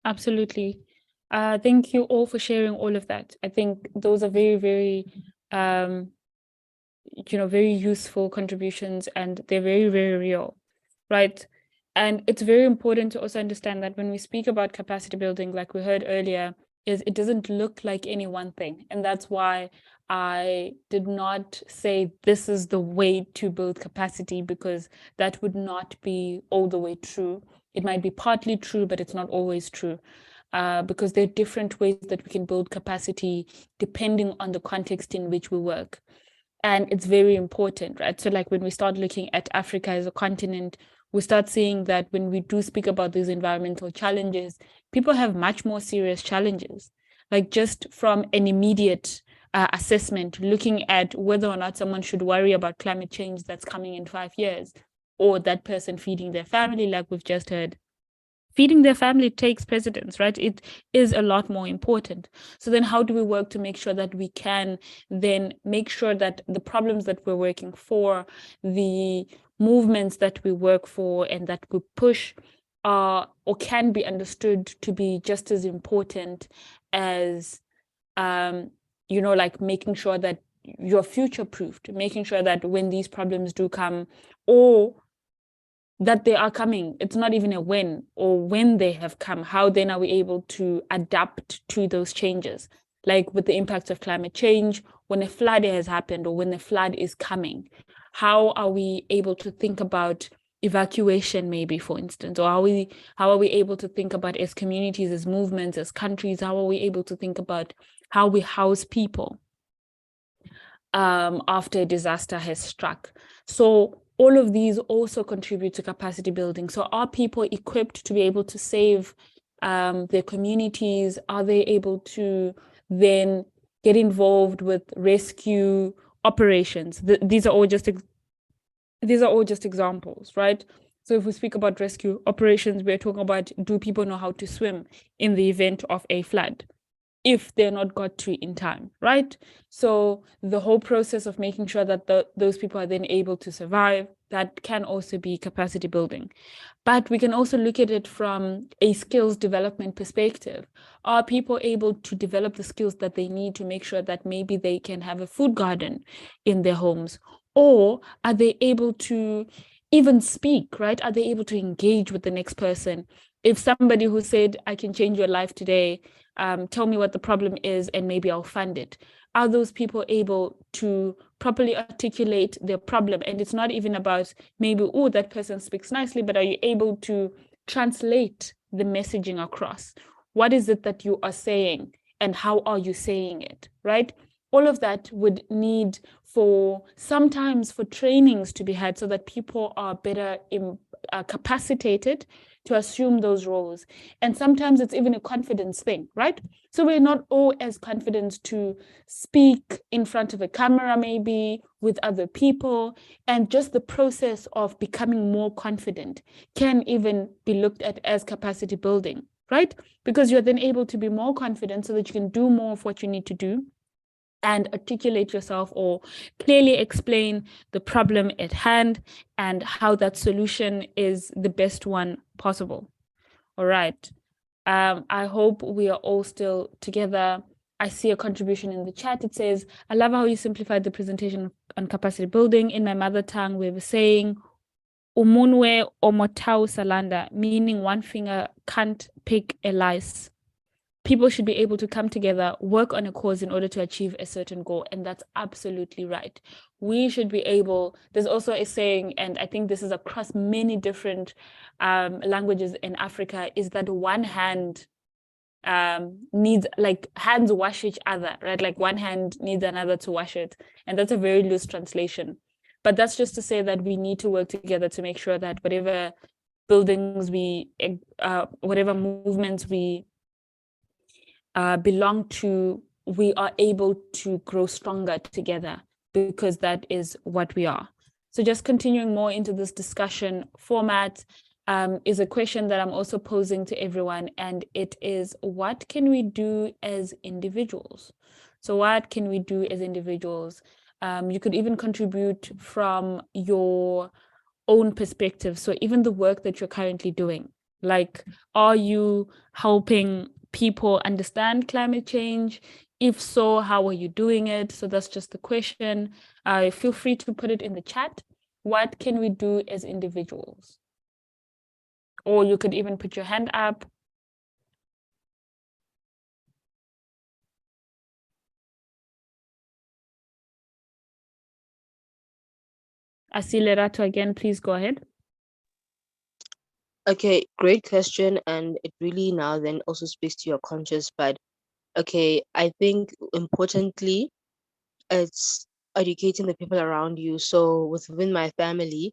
Speaker 1: Absolutely. Thank you all for sharing all of that. I think those are very, very, very useful contributions, and they're very, very real, right? And it's very important to also understand that when we speak about capacity building, like we heard earlier, is it doesn't look like any one thing. And that's why I did not say this is the way to build capacity, because that would not be all the way true. It might be partly true, but it's not always true. Because there are different ways that we can build capacity depending on the context in which we work. And it's very important, right? So like when we start looking at Africa as a continent, we start seeing that when we do speak about these environmental challenges, people have much more serious challenges. Like just from an immediate assessment, looking at whether or not someone should worry about climate change that's coming in 5 years, or that person feeding their family, like we've just heard. Feeding their family takes precedence, right? It is a lot more important. So then how do we work to make sure that we can then make sure that the problems that we're working for, the movements that we work for and that we push are or can be understood to be just as important as, like making sure that you're future-proofed, making sure that when these problems do come, or that they are coming, it's not even a when, or when they have come, how then are we able to adapt to those changes? Like with the impacts of climate change, when a flood has happened or when the flood is coming, how are we able to think about evacuation, maybe, for instance, or how are we able to think about, as communities, as movements, as countries, how are we able to think about how we house people after a disaster has struck? So all of these also contribute to capacity building. So are people equipped to be able to save their communities? Are they able to then get involved with rescue operations? These are all just examples, right? So if we speak about rescue operations, we're talking about, do people know how to swim in the event of a flood, if they're not got to in time, right? So the whole process of making sure that those people are then able to survive, that can also be capacity building. But we can also look at it from a skills development perspective. Are people able to develop the skills that they need to make sure that maybe they can have a food garden in their homes? Or are they able to even speak, right? Are they able to engage with the next person? If somebody who said, I can change your life today, tell me what the problem is and maybe I'll fund it. Are those people able to properly articulate their problem? And it's not even about maybe, oh, that person speaks nicely, but are you able to translate the messaging across? What is it that you are saying and how are you saying it, right? All of that would need sometimes for trainings to be had so that people are better capacitated to assume those roles. And sometimes it's even a confidence thing, right? So we're not all as confident to speak in front of a camera, maybe with other people. And just the process of becoming more confident can even be looked at as capacity building, right? Because you're then able to be more confident so that you can do more of what you need to do and articulate yourself or clearly explain the problem at hand and how that solution is the best one possible. All right. I hope we are all still together. I see a contribution in the chat. It says, I love how you simplified the presentation on capacity building. In my mother tongue, we were saying, umunwe omotau salanda, meaning one finger can't pick a lice. People should be able to come together, work on a cause in order to achieve a certain goal. And that's absolutely right. We should be able, there's also a saying, and I think this is across many different languages in Africa, is that one hand needs, like, hands wash each other, right? Like one hand needs another to wash it. And that's a very loose translation. But that's just to say that we need to work together to make sure that whatever buildings we, whatever movements we belong to, we are able to grow stronger together, because that is what we are. So just continuing more into this discussion format is a question that I'm also posing to everyone, and it is, what can we do as individuals? So what can we do as individuals? You could even contribute from your own perspective. So even the work that you're currently doing, like, are you helping people understand climate change? If so, how are you doing it? So that's just the question. Feel free to put it in the chat. What can we do as individuals? Or you could even put your hand up. I see Lerato again, please go ahead.
Speaker 10: Okay, great question. And it really now then also speaks to your conscious, but okay, I think importantly, it's educating the people around you. So within my family,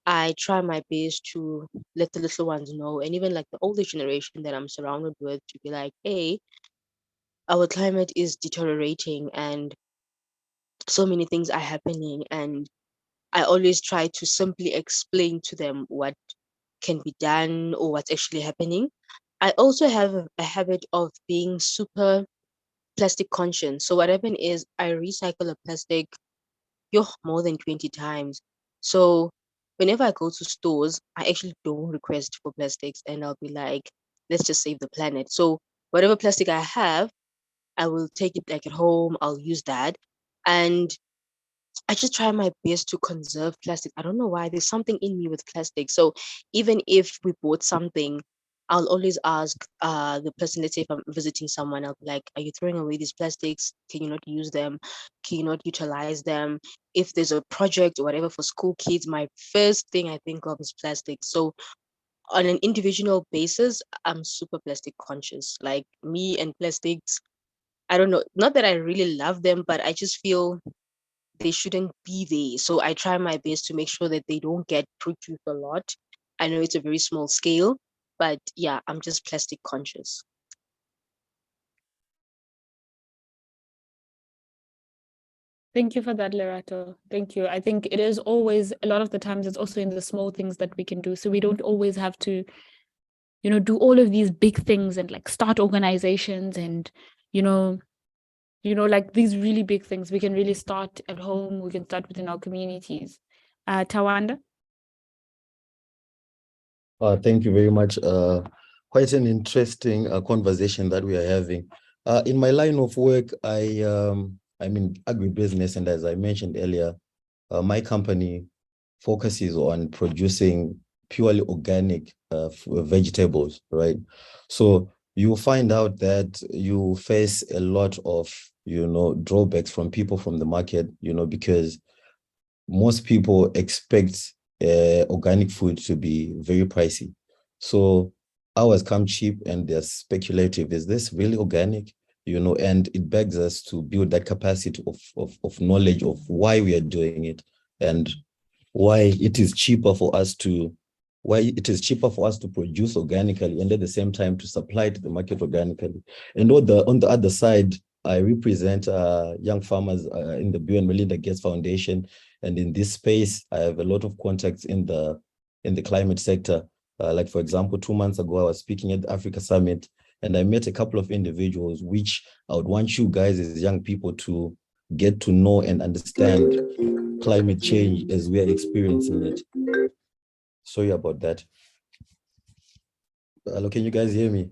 Speaker 10: I try my best to let the little ones know, and even like the older generation that I'm surrounded with, to be like, hey, our climate is deteriorating and so many things are happening. And I always try to simply explain to them what can be done or what's actually happening. I also have a habit of being super plastic conscious. So what happened is I recycle a plastic more than 20 times. So whenever I go to stores, I actually don't request for plastics, and I'll be like, let's just save the planet. So whatever plastic I have, I will take it like at home, I'll use that. And I just try my best to conserve plastic. I don't know why, there's something in me with plastic. So even if we bought something, I'll always ask the person, let's say if I'm visiting someone, I'll be like, are you throwing away these plastics? Can you not use them? Can you not utilize them? If there's a project or whatever for school kids, my first thing I think of is plastic. So on an individual basis, I'm super plastic conscious. Like me and plastics, I don't know, not that I really love them, but I just feel they shouldn't be there. So I try my best to make sure that they don't get produced a lot. I know it's a very small scale, but yeah, I'm just plastic conscious.
Speaker 1: Thank you for that, Lerato. Thank you. I think it is always, a lot of the times, it's also in the small things that we can do. So we don't always have to, do all of these big things and like start organizations and, like these really big things. We can really start at home. We can start within our communities. Tawanda?
Speaker 5: Thank you very much. Quite an interesting conversation that we are having. In my line of work, I'm in agribusiness, and as I mentioned earlier, my company focuses on producing purely organic vegetables, right? So you find out that you face a lot of, drawbacks from people from the market, because most people expect organic food to be very pricey. So ours come cheap and they're speculative. Is this really organic? And it begs us to build that capacity of knowledge of why we are doing it and why it is cheaper for us to produce organically and at the same time to supply to the market organically. And on the other side, I represent young farmers in the Bill and Melinda Gates Foundation. And in this space, I have a lot of contacts in the climate sector. Like, for example, 2 months ago, I was speaking at the Africa Summit, and I met a couple of individuals, which I would want you guys as young people to get to know and understand climate change as we are experiencing it. Sorry about that. Hello, can you guys hear me?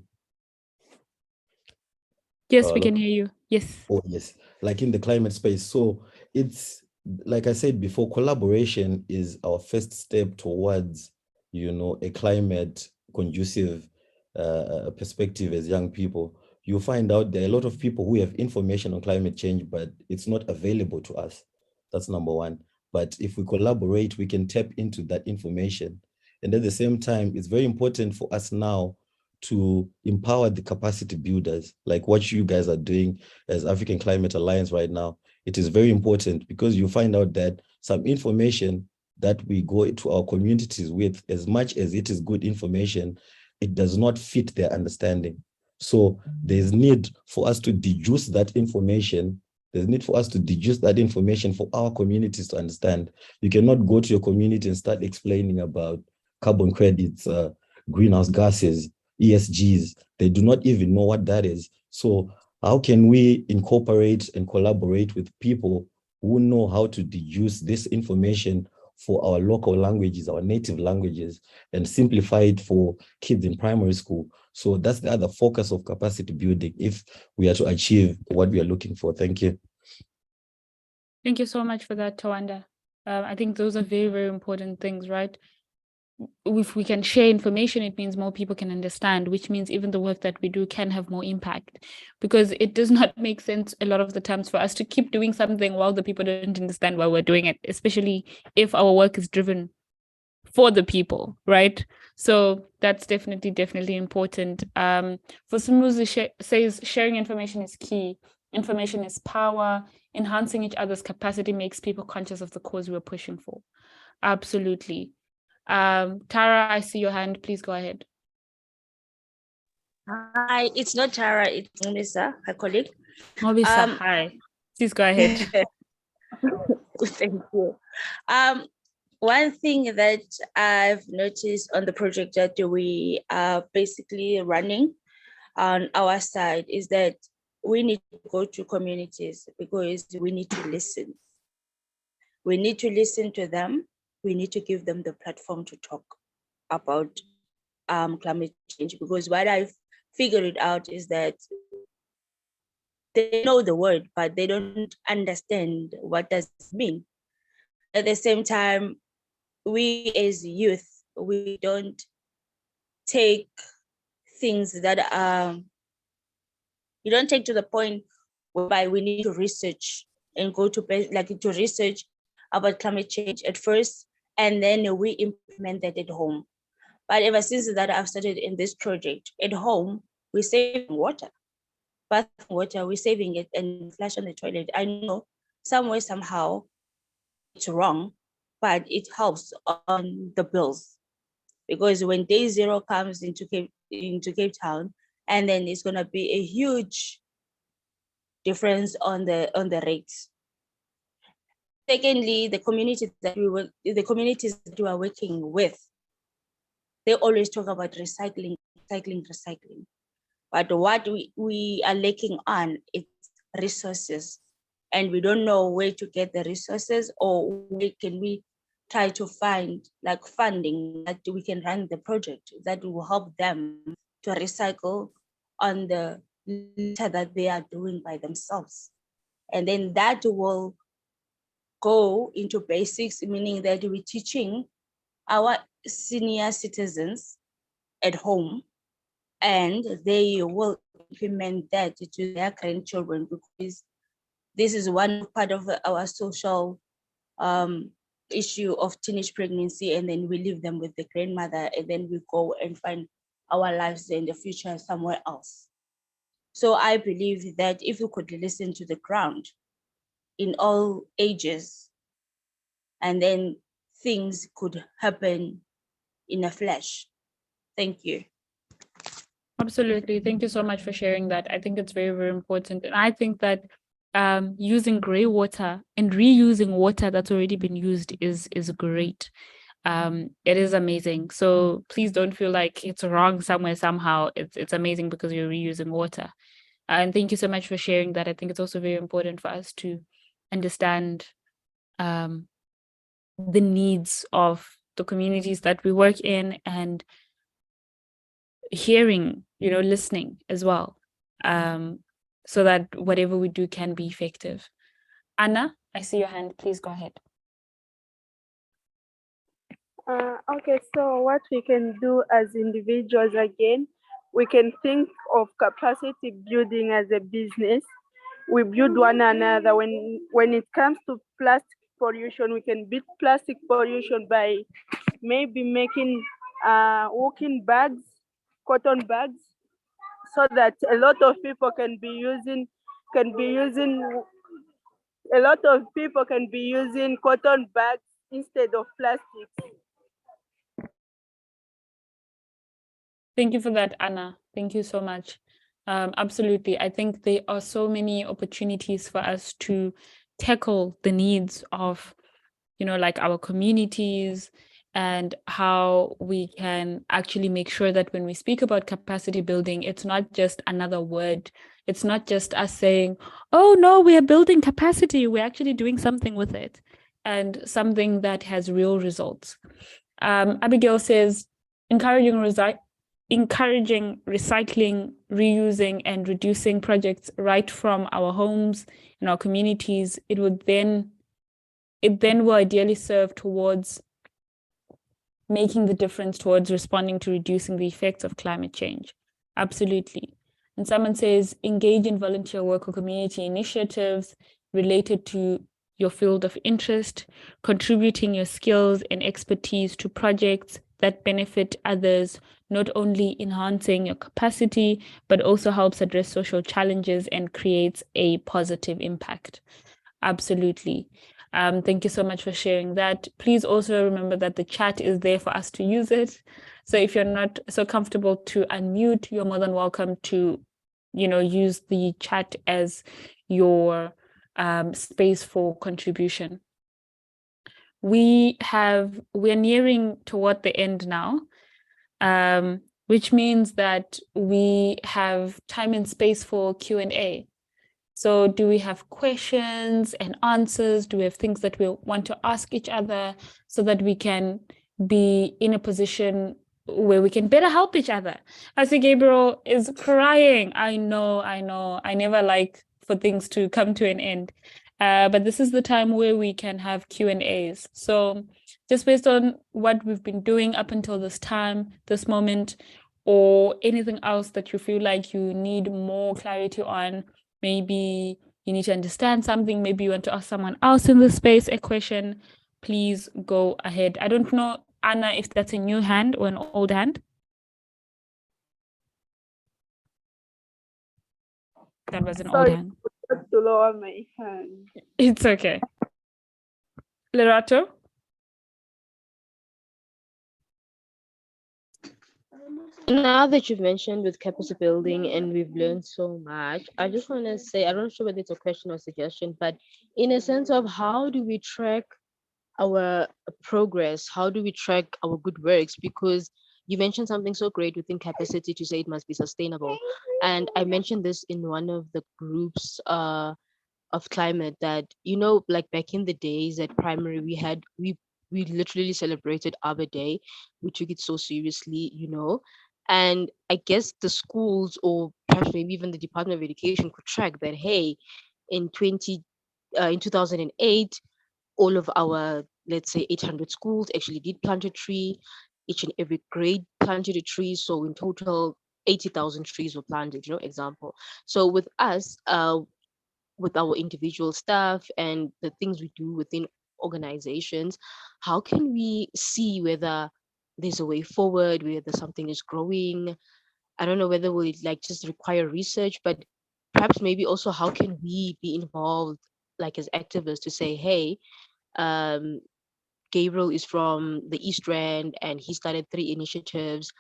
Speaker 1: Yes, we can hear you. Yes.
Speaker 5: Oh, yes, like in the climate space. So it's, like I said before, collaboration is our first step towards, a climate conducive perspective as young people. You find out there are a lot of people who have information on climate change, but it's not available to us. That's number one. But if we collaborate, we can tap into that information. And at the same time, it's very important for us now to empower the capacity builders, like what you guys are doing as African Climate Alliance right now. It is very important because you find out that some information that we go to our communities with, as much as it is good information, it does not fit their understanding. So there's need for us to deduce that information. There's need for us to deduce that information for our communities to understand. You cannot go to your community and start explaining about carbon credits, greenhouse gases, ESGs. They do not even know what that is. So how can we incorporate and collaborate with people who know how to deduce this information for our local languages, our native languages, and simplify it for kids in primary school? So that's the other focus of capacity building if we are to achieve what we are looking for. Thank you.
Speaker 1: Thank you so much for that, Tawanda. I think those are very, very important things, right? If we can share information, it means more people can understand, which means even the work that we do can have more impact, because it does not make sense a lot of the times for us to keep doing something while the people don't understand why we're doing it, especially if our work is driven for the people, right? So that's definitely important. For Sumuzi says sharing information is key. Information is power. Enhancing each other's capacity makes people conscious of the cause we're pushing for. Absolutely. Tara, I see your hand. Please go ahead.
Speaker 12: Hi, it's not Tara, it's Melissa, her colleague.
Speaker 1: Melissa, hi. Please go ahead.
Speaker 12: Thank you. One thing that I've noticed on the project that we are basically running on our side is that we need to go to communities because we need to listen. We need to listen to them. We need to give them the platform to talk about climate change, because what I've figured out is that they know the word, but they don't understand what does it mean. At the same time, we as youth, we don't take things that you don't take to the point whereby we need to research and go to research about climate change at first, and then we implement that at home. But ever since that I've started in this project, at home, we're saving water. Bathing water, we're saving it and flush on the toilet. I know somewhere, somehow, it's wrong, but it helps on the bills. Because when day zero comes into Cape Town, and then it's gonna be a huge difference on the rates. Secondly, the communities that we are working with, they always talk about recycling. But what we are lacking on is resources, and we don't know where to get the resources, or where can we try to find like funding that we can run the project that will help them to recycle on the litter that they are doing by themselves. And then that will go into basics, meaning that we're teaching our senior citizens at home, and they will implement that to their grandchildren, because this is one part of our social issue of teenage pregnancy, and then we leave them with the grandmother, and then we go and find our lives in the future somewhere else. So I believe that if we could listen to the ground in all ages, and then things could happen in a flash. Thank you.
Speaker 1: Absolutely. Thank you so much for sharing that. I think it's very, very important. And I think that using gray water and reusing water that's already been used is great. It is amazing. So please don't feel like it's wrong somewhere, somehow. It's amazing because you're reusing water. And thank you so much for sharing that. I think it's also very important for us to understand the needs of the communities that we work in, and hearing, listening as well. so that whatever we do can be effective. Anna, I see your hand. Please go ahead.
Speaker 13: Okay, so what we can do as individuals, again, we can think of capacity building as a business. We build one another. When it comes to plastic pollution, we can beat plastic pollution by maybe making walking bags, cotton bags, so that a lot of people can be using cotton bags instead of plastic.
Speaker 1: Thank you for that, Anna. Thank you so much. Absolutely. I think there are so many opportunities for us to tackle the needs of, like our communities, and how we can actually make sure that when we speak about capacity building, it's not just another word. It's not just us saying, oh no, we are building capacity. We're actually doing something with it, and something that has real results. Abigail says, encouraging recycling, reusing, and reducing projects right from our homes and our communities. It then will ideally serve towards making the difference towards responding to reducing the effects of climate change. Absolutely. And someone says, engage in volunteer work or community initiatives related to your field of interest, contributing your skills and expertise to projects that benefit others, not only enhancing your capacity, but also helps address social challenges and creates a positive impact. Absolutely. Thank you so much for sharing that. Please also remember that the chat is there for us to use it. So if you're not so comfortable to unmute, you're more than welcome to, use the chat as your space for contribution. We're nearing toward the end now, which means that we have time and space for Q&A. So do we have questions and answers? Do we have things that we want to ask each other so that we can be in a position where we can better help each other? I see Gabriel is crying. I know. I never like for things to come to an end. But this is the time where we can have Q&As. So just based on what we've been doing up until this time, this moment, or anything else that you feel like you need more clarity on, maybe you need to understand something, maybe you want to ask someone else in the space a question, please go ahead. I don't know, Anna, if that's a new hand or an old hand. That was an old hand.
Speaker 13: To lower my hand.
Speaker 1: It's okay. Lerato?
Speaker 10: Now that you've mentioned with capacity building and we've learned so much, I just want to say, I'm not sure whether it's a question or suggestion, but in a sense of how do we track our progress? How do we track our good works? Because you mentioned something so great within capacity to say it must be sustainable. And I mentioned this in one of the groups of climate that, like back in the days at primary, we literally celebrated Arbor Day. We took it so seriously, and I guess the schools or perhaps maybe even the Department of Education could track that, hey, in 2008, all of our, let's say 800 schools actually did plant a tree. Each and every grade planted a tree. So in total, 80,000 trees were planted, example. So with us, with our individual staff and the things we do within organizations, how can we see whether there's a way forward, whether something is growing? I don't know whether will it like just require research, but perhaps maybe also how can we be involved like as activists to say, hey, Gabriel is from the East Rand and he started 3 initiatives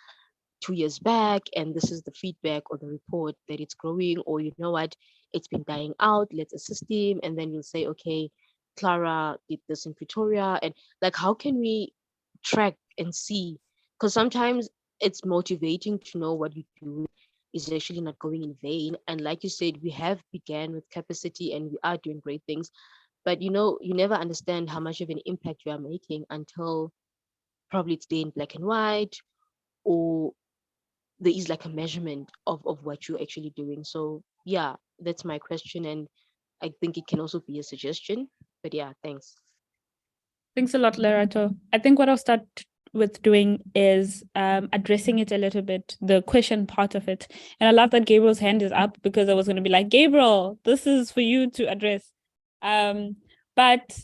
Speaker 10: 2 years back, and this is the feedback or the report that it's growing, or you know what, it's been dying out, let's assist him. And then you'll say, okay, Clara did this in Pretoria. And like, how can we track and see? Because sometimes it's motivating to know what you do is actually not going in vain. And like you said, we have began with capacity and we are doing great things, but you never understand how much of an impact you are making until probably it's there in black and white, or there is like a measurement of what you're actually doing. So yeah, that's my question, and I think it can also be a suggestion. But yeah, thanks.
Speaker 1: Thanks a lot, Lerato. I think what I'll start with doing is addressing it a little bit, the question part of it. And I love that Gabriel's hand is up, because I was going to be like, Gabriel, this is for you to address. But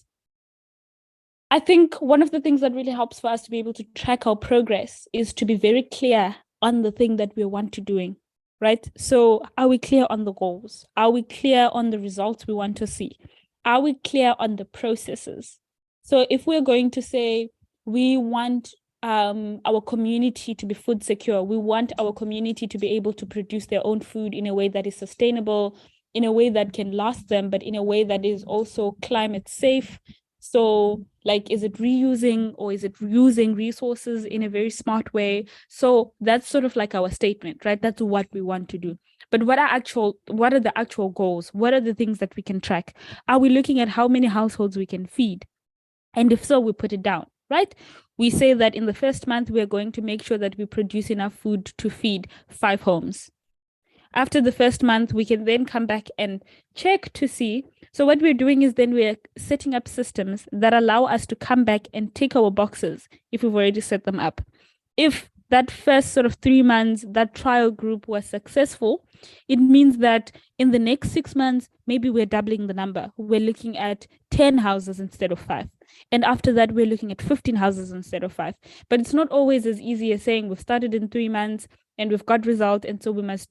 Speaker 1: I think one of the things that really helps for us to be able to track our progress is to be very clear on the thing that we want to doing, right? So are we clear on the goals? Are we clear on the results we want to see? Are we clear on the processes? So if we're going to say we want our community to be food secure, we want our community to be able to produce their own food in a way that is sustainable, in a way that can last them, but in a way that is also climate safe. So like, is it reusing or is it using resources in a very smart way? So that's sort of like our statement, right? That's what we want to do. But what are the actual goals? What are the things that we can track? Are we looking at how many households we can feed? And if so, we put it down, right? We say that in the first month, we're going to make sure that we produce enough food to feed 5 homes. After the first month, we can then come back and check to see. So what we're doing is then we're setting up systems that allow us to come back and tick our boxes if we've already set them up. If that first sort of 3 months, that trial group was successful, it means that in the next 6 months, maybe we're doubling the number. We're looking at 10 houses instead of 5. And after that, we're looking at 15 houses instead of 5. But it's not always as easy as saying we've started in 3 months and we've got result, and so we must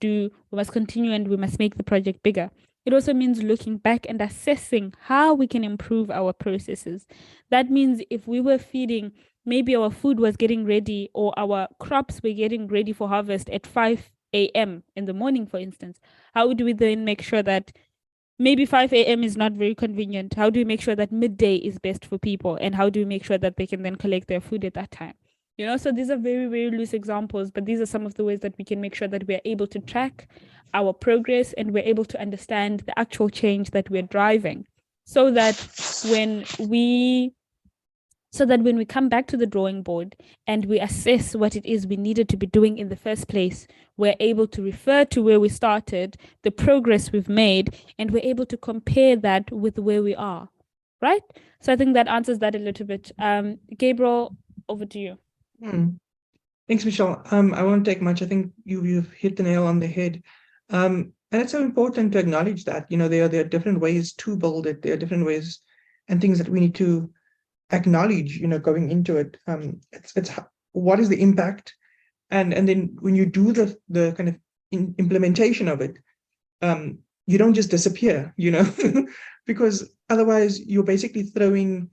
Speaker 1: continue and we must make the project bigger. It also means looking back and assessing how we can improve our processes. That means if we were feeding, maybe our food was getting ready or our crops were getting ready for harvest at 5 a.m. in the morning, for instance, how do we then make sure that maybe 5 a.m. is not very convenient? How do we make sure that midday is best for people? And how do we make sure that they can then collect their food at that time? You know, so these are very, very loose examples, but these are some of the ways that we can make sure that we are able to track our progress and we're able to understand the actual change that we're driving, so that when we come back to the drawing board and we assess what it is we needed to be doing in the first place, we're able to refer to where we started, the progress we've made, and we're able to compare that with where we are, right? So I think that answers that a little bit. Gabriel, over to you.
Speaker 8: Thanks, Michelle. I won't take much. I think you've hit the nail on the head. And it's so important to acknowledge that, you know, there are different ways to build it. There are different ways and things that we need to acknowledge, you know, going into it. It's what is the impact? And then when you do the kind of implementation of it, you don't just disappear, you know, because otherwise you're basically throwing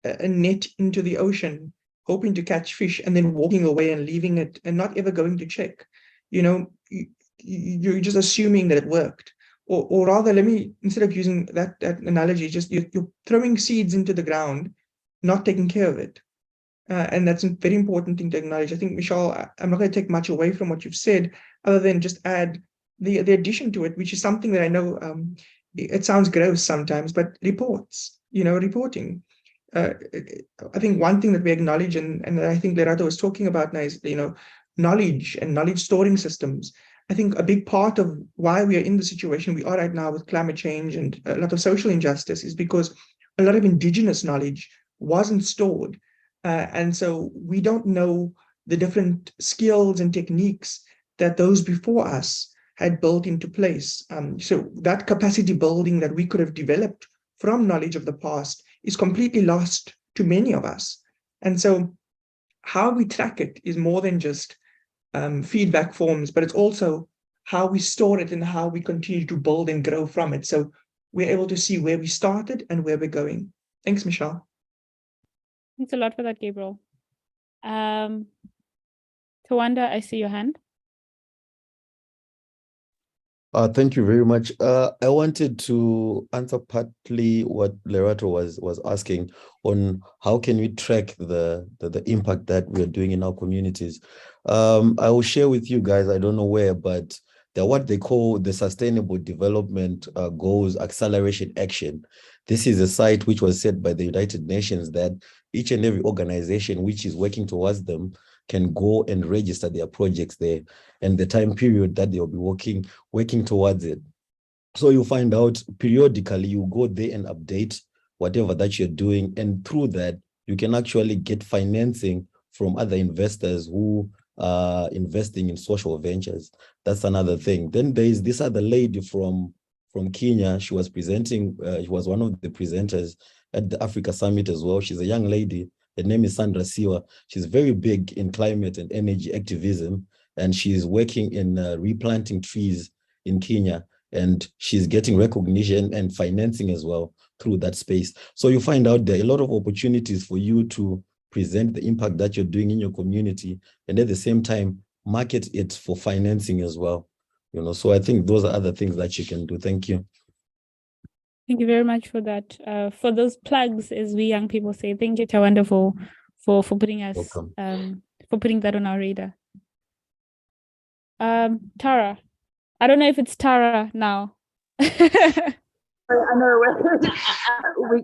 Speaker 8: a net into the ocean, hoping to catch fish and then walking away and leaving it and not ever going to check. You know, you're just assuming that it worked. Or rather, instead of using that analogy, just you're throwing seeds into the ground, not taking care of it. And that's a very important thing to acknowledge. I think, Michelle, I'm not going to take much away from what you've said, other than just add the addition to it, which is something that I know it sounds gross sometimes, but reporting. I think one thing that we acknowledge, and I think Lerato was talking about now, is, you know, knowledge and knowledge storing systems. I think a big part of why we are in the situation we are right now with climate change and a lot of social injustice is because a lot of indigenous knowledge wasn't stored. And so we don't know the different skills and techniques that those before us had built into place. So that capacity building that we could have developed from knowledge of the past is completely lost to many of us. And so how we track it is more than just feedback forms, but it's also how we store it and how we continue to build and grow from it. So we're able to see where we started and where we're going. Thanks, Michelle.
Speaker 1: Thanks a lot for that, Gabriel. Tawanda, I see your hand.
Speaker 5: Thank you very much. I wanted to answer partly what Lerato was asking on how can we track the impact that we're doing in our communities. I will share with you guys, I don't know where, but they're what they call the Sustainable Development Goals Acceleration Action. This is a site which was set by the United Nations that each and every organization which is working towards them can go and register their projects there and the time period that they'll be working towards it. So you find out periodically, you go there and update whatever that you're doing. And through that, you can actually get financing from other investors who are investing in social ventures. That's another thing. Then there is this other lady from Kenya. She was presenting, she was one of the presenters at the Africa Summit as well. She's a young lady. Her name is Sandra Siwa. She's very big in climate and energy activism, and she's working in replanting trees in Kenya. And she's getting recognition and financing as well through that space. So you find out there are a lot of opportunities for you to present the impact that you're doing in your community, and at the same time, market it for financing as well. You know, so I think those are other things that you can do. Thank you.
Speaker 1: Thank you very much for that. For those plugs, as we young people say, thank you, Tawanda, for putting us for putting that on our radar. Tara, I don't know if it's Tara now.
Speaker 3: I know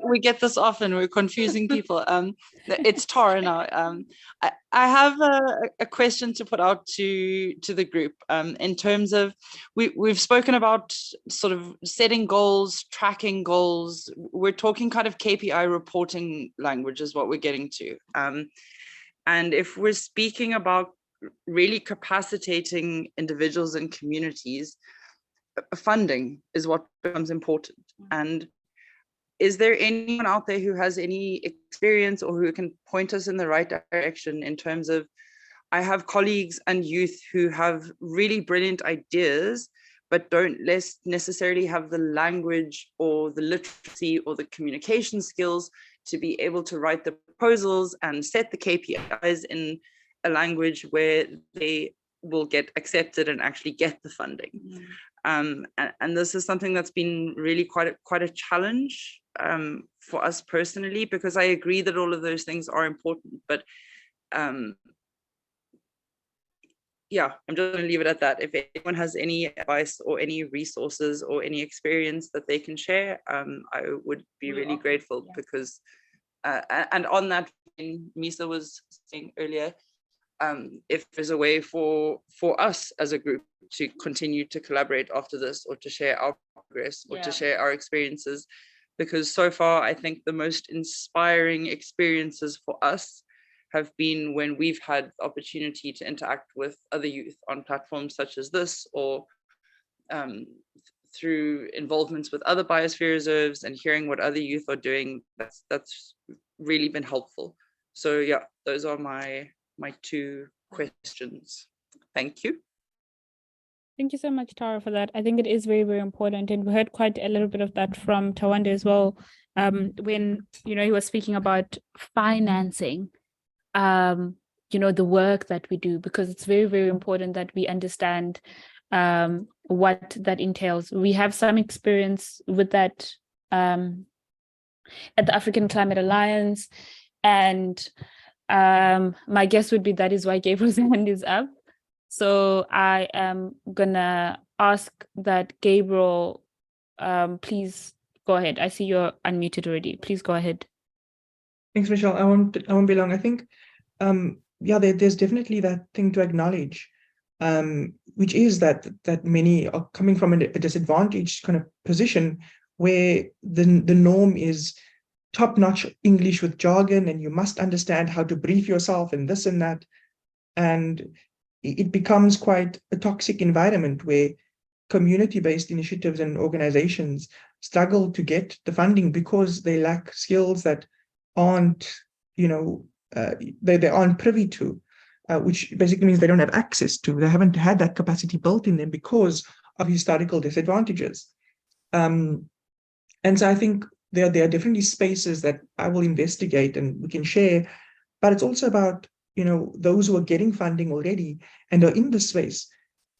Speaker 3: we get this often. We're confusing people. It's Tara now. I have a question to put out to the group in terms of we've spoken about sort of setting goals, tracking goals. We're talking kind of KPI reporting language is what we're getting to. And if we're speaking about really capacitating individuals and communities, funding is what becomes important. And is there anyone out there who has any experience or who can point us in the right direction in terms of, I have colleagues and youth who have really brilliant ideas, but don't necessarily have the language or the literacy or the communication skills to be able to write the proposals and set the KPIs in a language where they will get accepted and actually get the funding. And this is something that's been really quite a challenge for us personally, because I agree that all of those things are important, but yeah, I'm just going to leave it at that. If anyone has any advice or any resources or any experience that they can share, I would be really grateful, because and on that, Misa was saying earlier, if there's a way for us as a group to continue to collaborate after this, or to share our progress, or to share our experiences, because so far I think the most inspiring experiences for us have been when we've had the opportunity to interact with other youth on platforms such as this, or through involvements with other biosphere reserves and hearing what other youth are doing. That's really been helpful. So yeah, those are my two questions. Thank you.
Speaker 1: Thank you so much, Tara, for that. I think it is very, very important. And we heard quite a little bit of that from Tawanda as well, when, you know, he was speaking about financing, you know, the work that we do, because it's very, very important that we understand what that entails. We have some experience with that at the African Climate Alliance. And my guess would be that is why Gabriel's hand is up. So I am gonna ask that Gabriel, please go ahead. I see you're unmuted already. Please go ahead.
Speaker 8: Thanks, Michelle. I won't be long. I think, yeah, there's definitely that thing to acknowledge, which is that many are coming from a disadvantaged kind of position where the norm is top-notch English with jargon, and you must understand how to brief yourself and this and that. And it becomes quite a toxic environment where community-based initiatives and organizations struggle to get the funding because they lack skills that aren't, you know, they aren't privy to, which basically means they don't have access to. They haven't had that capacity built in them because of historical disadvantages. And so I think there are definitely spaces that I will investigate and we can share, but it's also about, you know, those who are getting funding already and are in the space,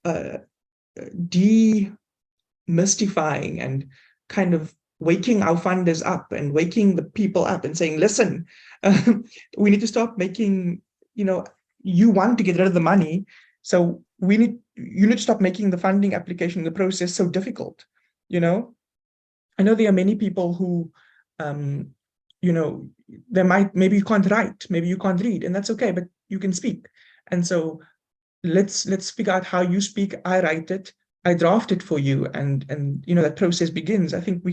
Speaker 8: demystifying and kind of waking our funders up and waking the people up and saying, listen, we need to stop making, you know, you want to get rid of the money, so you need to stop making the funding application, the process so difficult. You know, I know there are many people who, you know, maybe you can't write, maybe you can't read, and that's okay, but you can speak. And so let's figure out how you speak, I write it, I draft it for you, and that process begins. I think we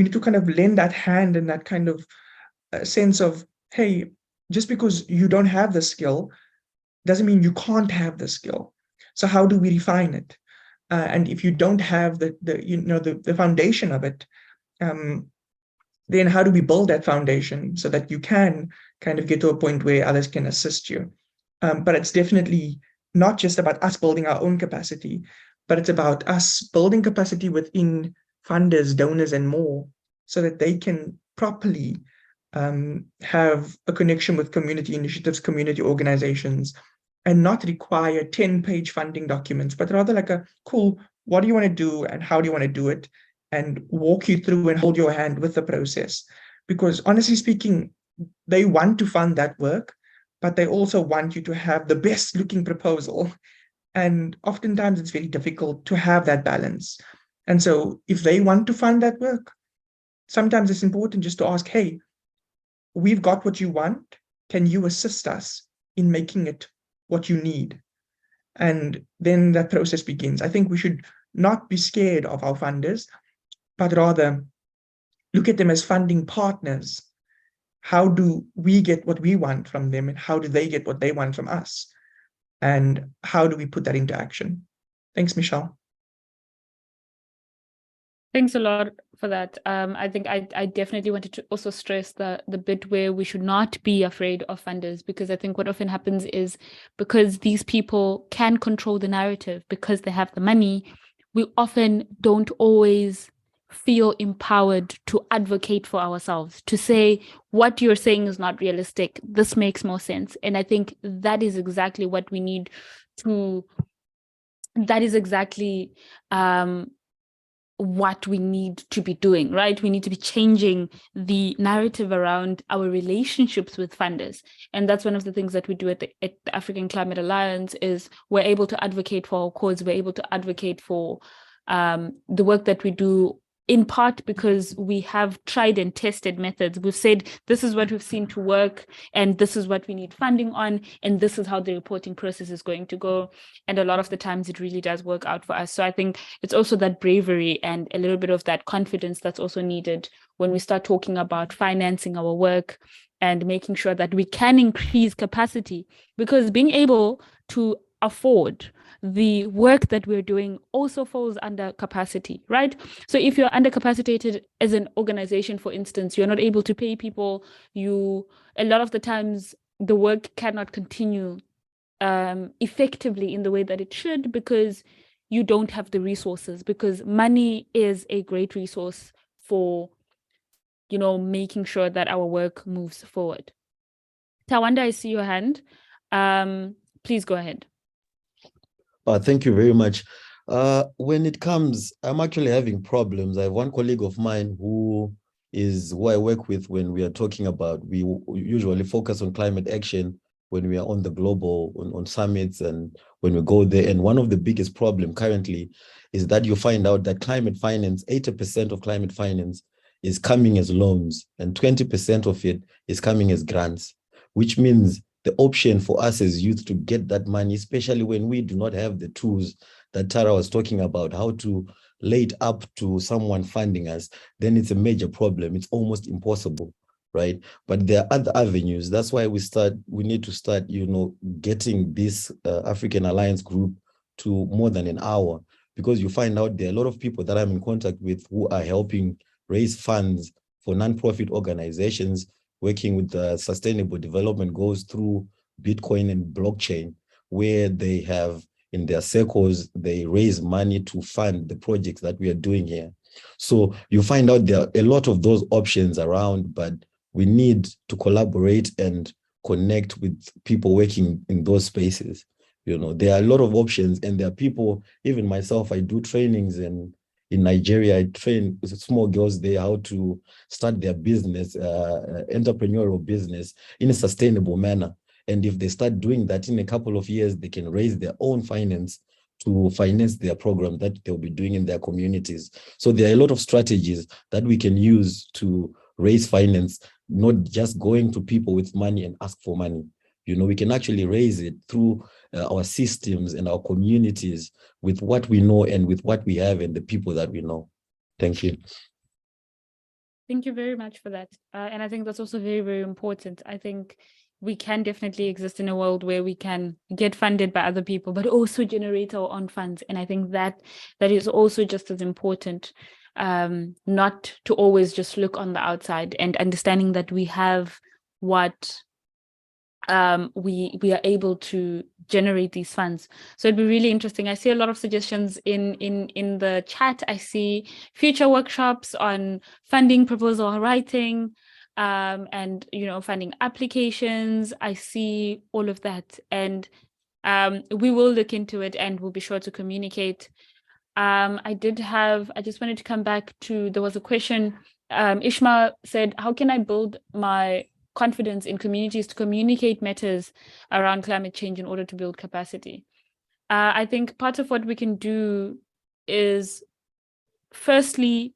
Speaker 8: need to kind of lend that hand and that kind of sense of, hey, just because you don't have the skill doesn't mean you can't have the skill. So how do we refine it? And if you don't have the foundation of it, then how do we build that foundation so that you can kind of get to a point where others can assist you? But it's definitely not just about us building our own capacity, but it's about us building capacity within funders, donors, and more, so that they can properly have a connection with community initiatives, community organizations, and not require 10-page funding documents, but rather like a cool, what do you want to do and how do you want to do it? And walk you through and hold your hand with the process. Because honestly speaking, they want to fund that work, but they also want you to have the best looking proposal. And oftentimes it's very difficult to have that balance. And so if they want to fund that work, sometimes it's important just to ask, hey, we've got what you want. Can you assist us in making it what you need? And then that process begins. I think we should not be scared of our funders, but rather look at them as funding partners. How do we get what we want from them, and how do they get what they want from us? And how do we put that into action? Thanks, Michelle.
Speaker 1: Thanks a lot for that. I think I definitely wanted to also stress the bit where we should not be afraid of funders, because I think what often happens is, because these people can control the narrative because they have the money, we often don't always feel empowered to advocate for ourselves, to say what you're saying is not realistic, this makes more sense. And I think that is exactly what we need to, that is exactly what we need to be doing, right? We need to be changing the narrative around our relationships with funders. And that's one of the things that we do at the African Climate Alliance, is we're able to advocate for our cause. We're able to advocate for the work that we do, in part because we have tried and tested methods. We've said, this is what we've seen to work, and this is what we need funding on, and this is how the reporting process is going to go. And a lot of the times it really does work out for us. So I think it's also that bravery and a little bit of that confidence that's also needed when we start talking about financing our work and making sure that we can increase capacity, because being able to afford the work that we're doing also falls under capacity, right? So if you're undercapacitated as an organization, for instance, you're not able to pay people, a lot of the times the work cannot continue effectively in the way that it should, because you don't have the resources, because money is a great resource for, making sure that our work moves forward. Tawanda, I see your hand. Please go ahead.
Speaker 5: Thank you very much. When it comes, I'm actually having problems. I have one colleague of mine who I work with when we are talking about, we usually focus on climate action when we are on the global, on summits and when we go there. And one of the biggest problem currently is that you find out that climate finance, 80% of climate finance is coming as loans, and 20% of it is coming as grants, which means the option for us as youth to get that money, especially when we do not have the tools that Tara was talking about, how to lay it up to someone funding us, then it's a major problem. It's almost impossible, right? But there are other avenues. That's why we need to start, getting this African Alliance group to more than an hour, because you find out there are a lot of people that I'm in contact with who are helping raise funds for nonprofit organizations working with the sustainable development goals through Bitcoin and blockchain, where they have in their circles, they raise money to fund the projects that we are doing here. So you find out there are a lot of those options around, but we need to collaborate and connect with people working in those spaces. There are a lot of options, and there are people, even myself, I do trainings in Nigeria. I train small girls there how to start their business, entrepreneurial business in a sustainable manner. And if they start doing that, in a couple of years, they can raise their own finance to finance their program that they'll be doing in their communities. So there are a lot of strategies that we can use to raise finance, not just going to people with money and ask for money. we can actually raise it through our systems and our communities with what we know and with what we have and the people that we know. Thank you.
Speaker 1: Thank you very much for that. And I think that's also very, very important. I think we can definitely exist in a world where we can get funded by other people, but also generate our own funds. And I think that is also just as important, not to always just look on the outside, and understanding that we have what we are able to generate these funds. So it'd be really interesting. I see a lot of suggestions in the chat. I see future workshops on funding proposal writing, and funding applications. I see all of that, and we will look into it, and we'll be sure to communicate. I just wanted to come back to, there was a question. Ishmael said, how can I build my confidence in communities to communicate matters around climate change in order to build capacity? I think part of what we can do is, firstly,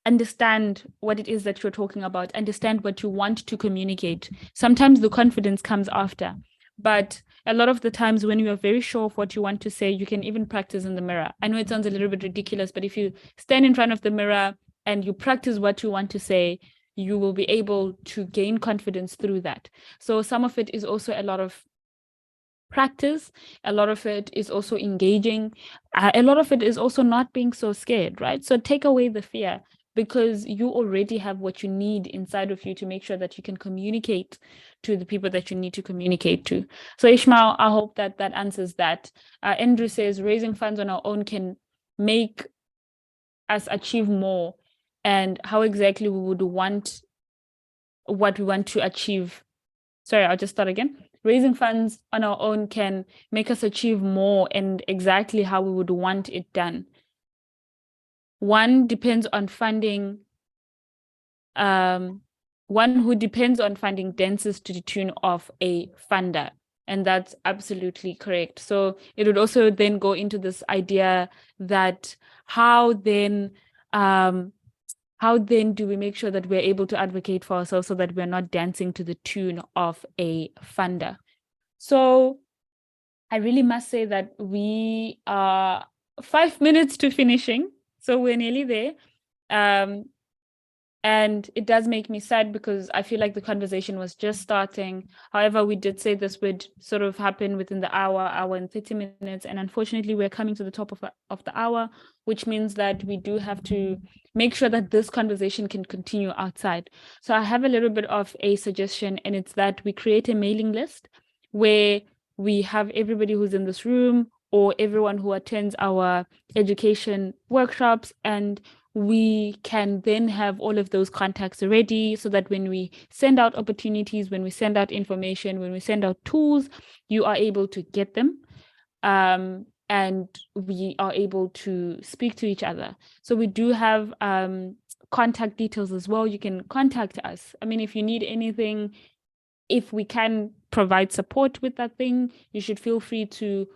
Speaker 1: understand what it is that you're talking about, understand what you want to communicate. Sometimes the confidence comes after, but a lot of the times when you are very sure of what you want to say, you can even practice in the mirror. I know it sounds a little bit ridiculous, but if you stand in front of the mirror and you practice what you want to say, you will be able to gain confidence through that. So some of it is also a lot of practice. A lot of it is also engaging. A lot of it is also not being so scared, right? So take away the fear, because you already have what you need inside of you to make sure that you can communicate to the people that you need to communicate to. So Ishmael, I hope that answers that. Andrew says raising funds on our own can make us achieve more, and how exactly we would want what we want to achieve. Sorry, I'll just start again. Raising funds on our own can make us achieve more, and exactly how we would want it done. One depends on funding, one who depends on funding dances to the tune of a funder. And that's absolutely correct. So it would also then go into this idea that how then do we make sure that we're able to advocate for ourselves so that we're not dancing to the tune of a funder? So I really must say that we are 5 minutes to finishing. So we're nearly there. And it does make me sad because I feel like the conversation was just starting. However, we did say this would sort of happen within the hour and 30 minutes. And unfortunately, we're coming to the top of the hour, which means that we do have to make sure that this conversation can continue outside. So I have a little bit of a suggestion, and it's that we create a mailing list where we have everybody who's in this room or everyone who attends our education workshops, and we can then have all of those contacts ready so that when we send out opportunities, when we send out information, when we send out tools, you are able to get them, and we are able to speak to each other. So we do have contact details as well. You can contact us. I mean, if you need anything, if we can provide support with that thing, you should feel free to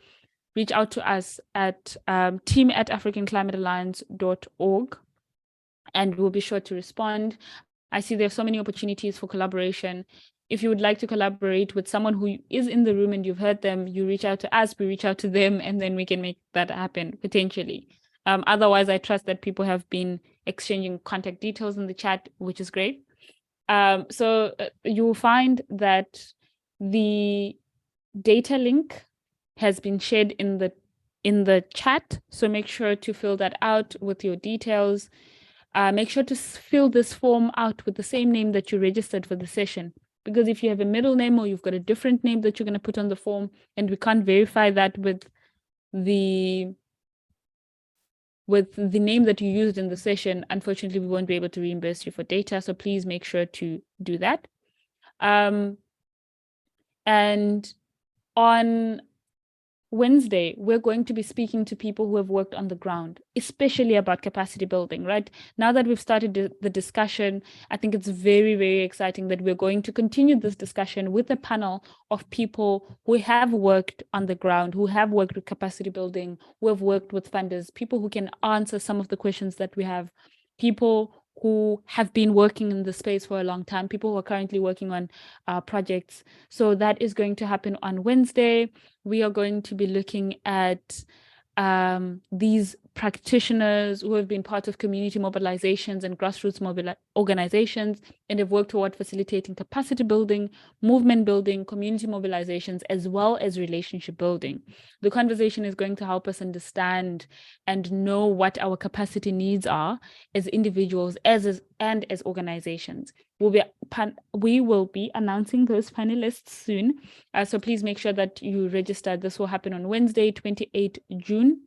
Speaker 1: reach out to us at team@africanclimatealliance.org, and we'll be sure to respond. I see there's so many opportunities for collaboration. If you would like to collaborate with someone who is in the room and you've heard them, you reach out to us, we reach out to them, and then we can make that happen potentially. Otherwise, I trust that people have been exchanging contact details in the chat, which is great. So you'll find that the data link has been shared in the chat. So make sure to fill that out with your details. Make sure to fill this form out with the same name that you registered for the session. Because if you have a middle name or you've got a different name that you're going to put on the form, and we can't verify that with the name that you used in the session, unfortunately, we won't be able to reimburse you for data. So please make sure to do that. And on Wednesday, we're going to be speaking to people who have worked on the ground, especially about capacity building, right? Now that we've started the discussion, I think it's very, very exciting that we're going to continue this discussion with a panel of people who have worked on the ground, who have worked with capacity building, who have worked with funders, people who can answer some of the questions that we have, people who have been working in the space for a long time, people who are currently working on projects. So that is going to happen on Wednesday. We are going to be looking at these practitioners who have been part of community mobilizations and grassroots organizations and have worked toward facilitating capacity building, movement building, community mobilizations, as well as relationship building. The conversation is going to help us understand and know what our capacity needs are as individuals, and as organizations. We will be announcing those panelists soon. So please make sure that you register. This will happen on Wednesday, 28 June.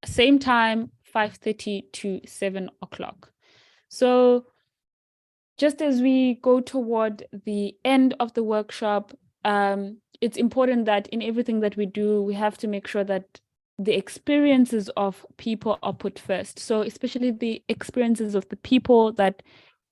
Speaker 1: Same time, 5:30 to 7 o'clock. So just as we go toward the end of the workshop, it's important that in everything that we do, we have to make sure that the experiences of people are put first. So especially the experiences of the people that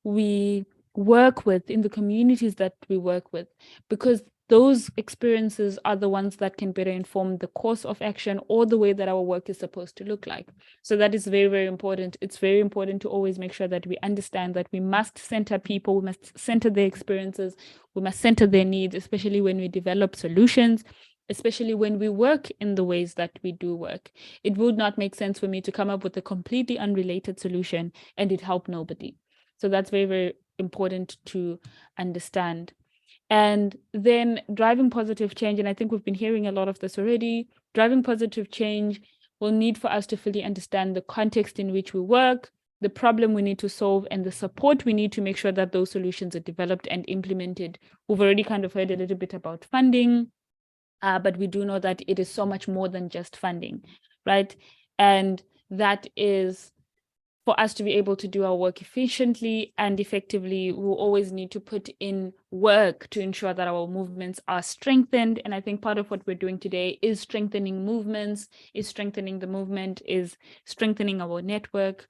Speaker 1: we work with in the communities that we work with, because those experiences are the ones that can better inform the course of action or the way that our work is supposed to look like. So that is very, very important. It's very important to always make sure that we understand that we must center people, we must center their experiences, we must center their needs, especially when we develop solutions, especially when we work in the ways that we do work. It would not make sense for me to come up with a completely unrelated solution and it help nobody. So that's very, very important to understand. And then driving positive change, and I think we've been hearing a lot of this already, driving positive change will need for us to fully understand the context in which we work, the problem we need to solve, and the support we need to make sure that those solutions are developed and implemented. We've already kind of heard a little bit about funding, but we do know that it is so much more than just funding, right? And that is, for us to be able to do our work efficiently and effectively, we'll always need to put in work to ensure that our movements are strengthened. And I think part of what we're doing today is strengthening movements, is strengthening the movement, is strengthening our network,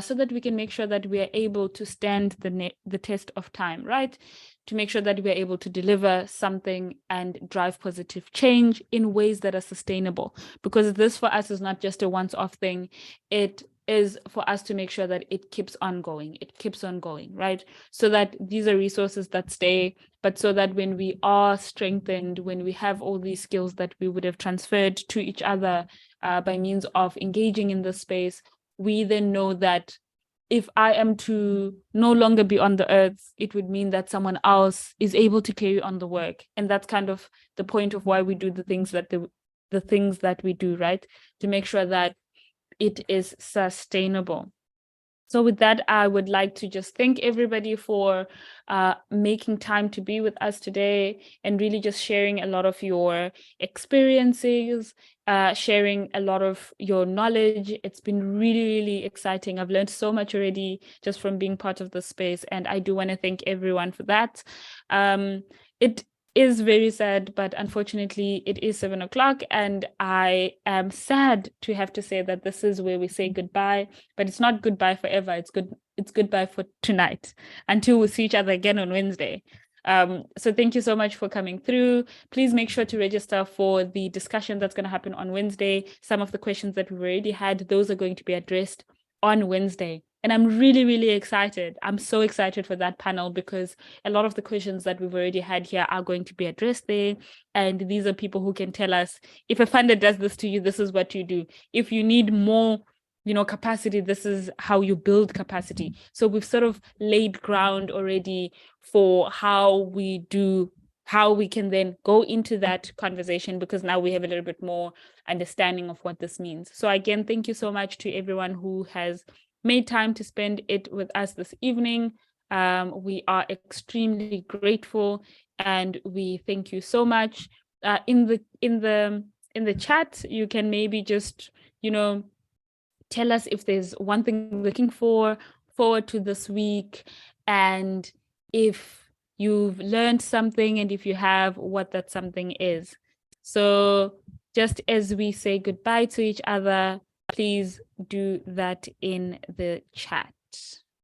Speaker 1: so that we can make sure that we are able to stand the test of time, right? To make sure that we are able to deliver something and drive positive change in ways that are sustainable. Because this for us is not just a once-off thing. It is for us to make sure that it keeps on going, right? So that these are resources that stay, but so that when we are strengthened, when we have all these skills that we would have transferred to each other by means of engaging in this space, we then know that if I am to no longer be on the earth, it would mean that someone else is able to carry on the work. And that's kind of the point of why we do the things that we do, right? To make sure that it is sustainable. So with that, I would like to just thank everybody for making time to be with us today and really just sharing a lot of your experiences, sharing a lot of your knowledge. It's been really, really exciting. I've learned so much already just from being part of the space, and I do want to thank everyone for that. It is very sad, but unfortunately it is 7 o'clock, and I am sad to have to say that this is where we say goodbye, but it's not goodbye forever. It's goodbye for tonight until we see each other again on Wednesday. So thank you so much for coming through. Please make sure to register for the discussion that's going to happen on Wednesday. Some of the questions that we've already had, those are going to be addressed on Wednesday. And I'm really, really excited. I'm so excited for that panel because a lot of the questions that we've already had here are going to be addressed there. And these are people who can tell us, if a funder does this to you, this is what you do. If you need more, capacity, this is how you build capacity. So we've sort of laid ground already for how we can then go into that conversation, because now we have a little bit more understanding of what this means. So again, thank you so much to everyone who has made time to spend it with us this evening. We are extremely grateful, and we thank you so much. In the chat, you can maybe just tell us if there's one thing you're looking forward to this week, and if you've learned something, and if you have, what that something is. So just as we say goodbye to each other, please do that in the chat.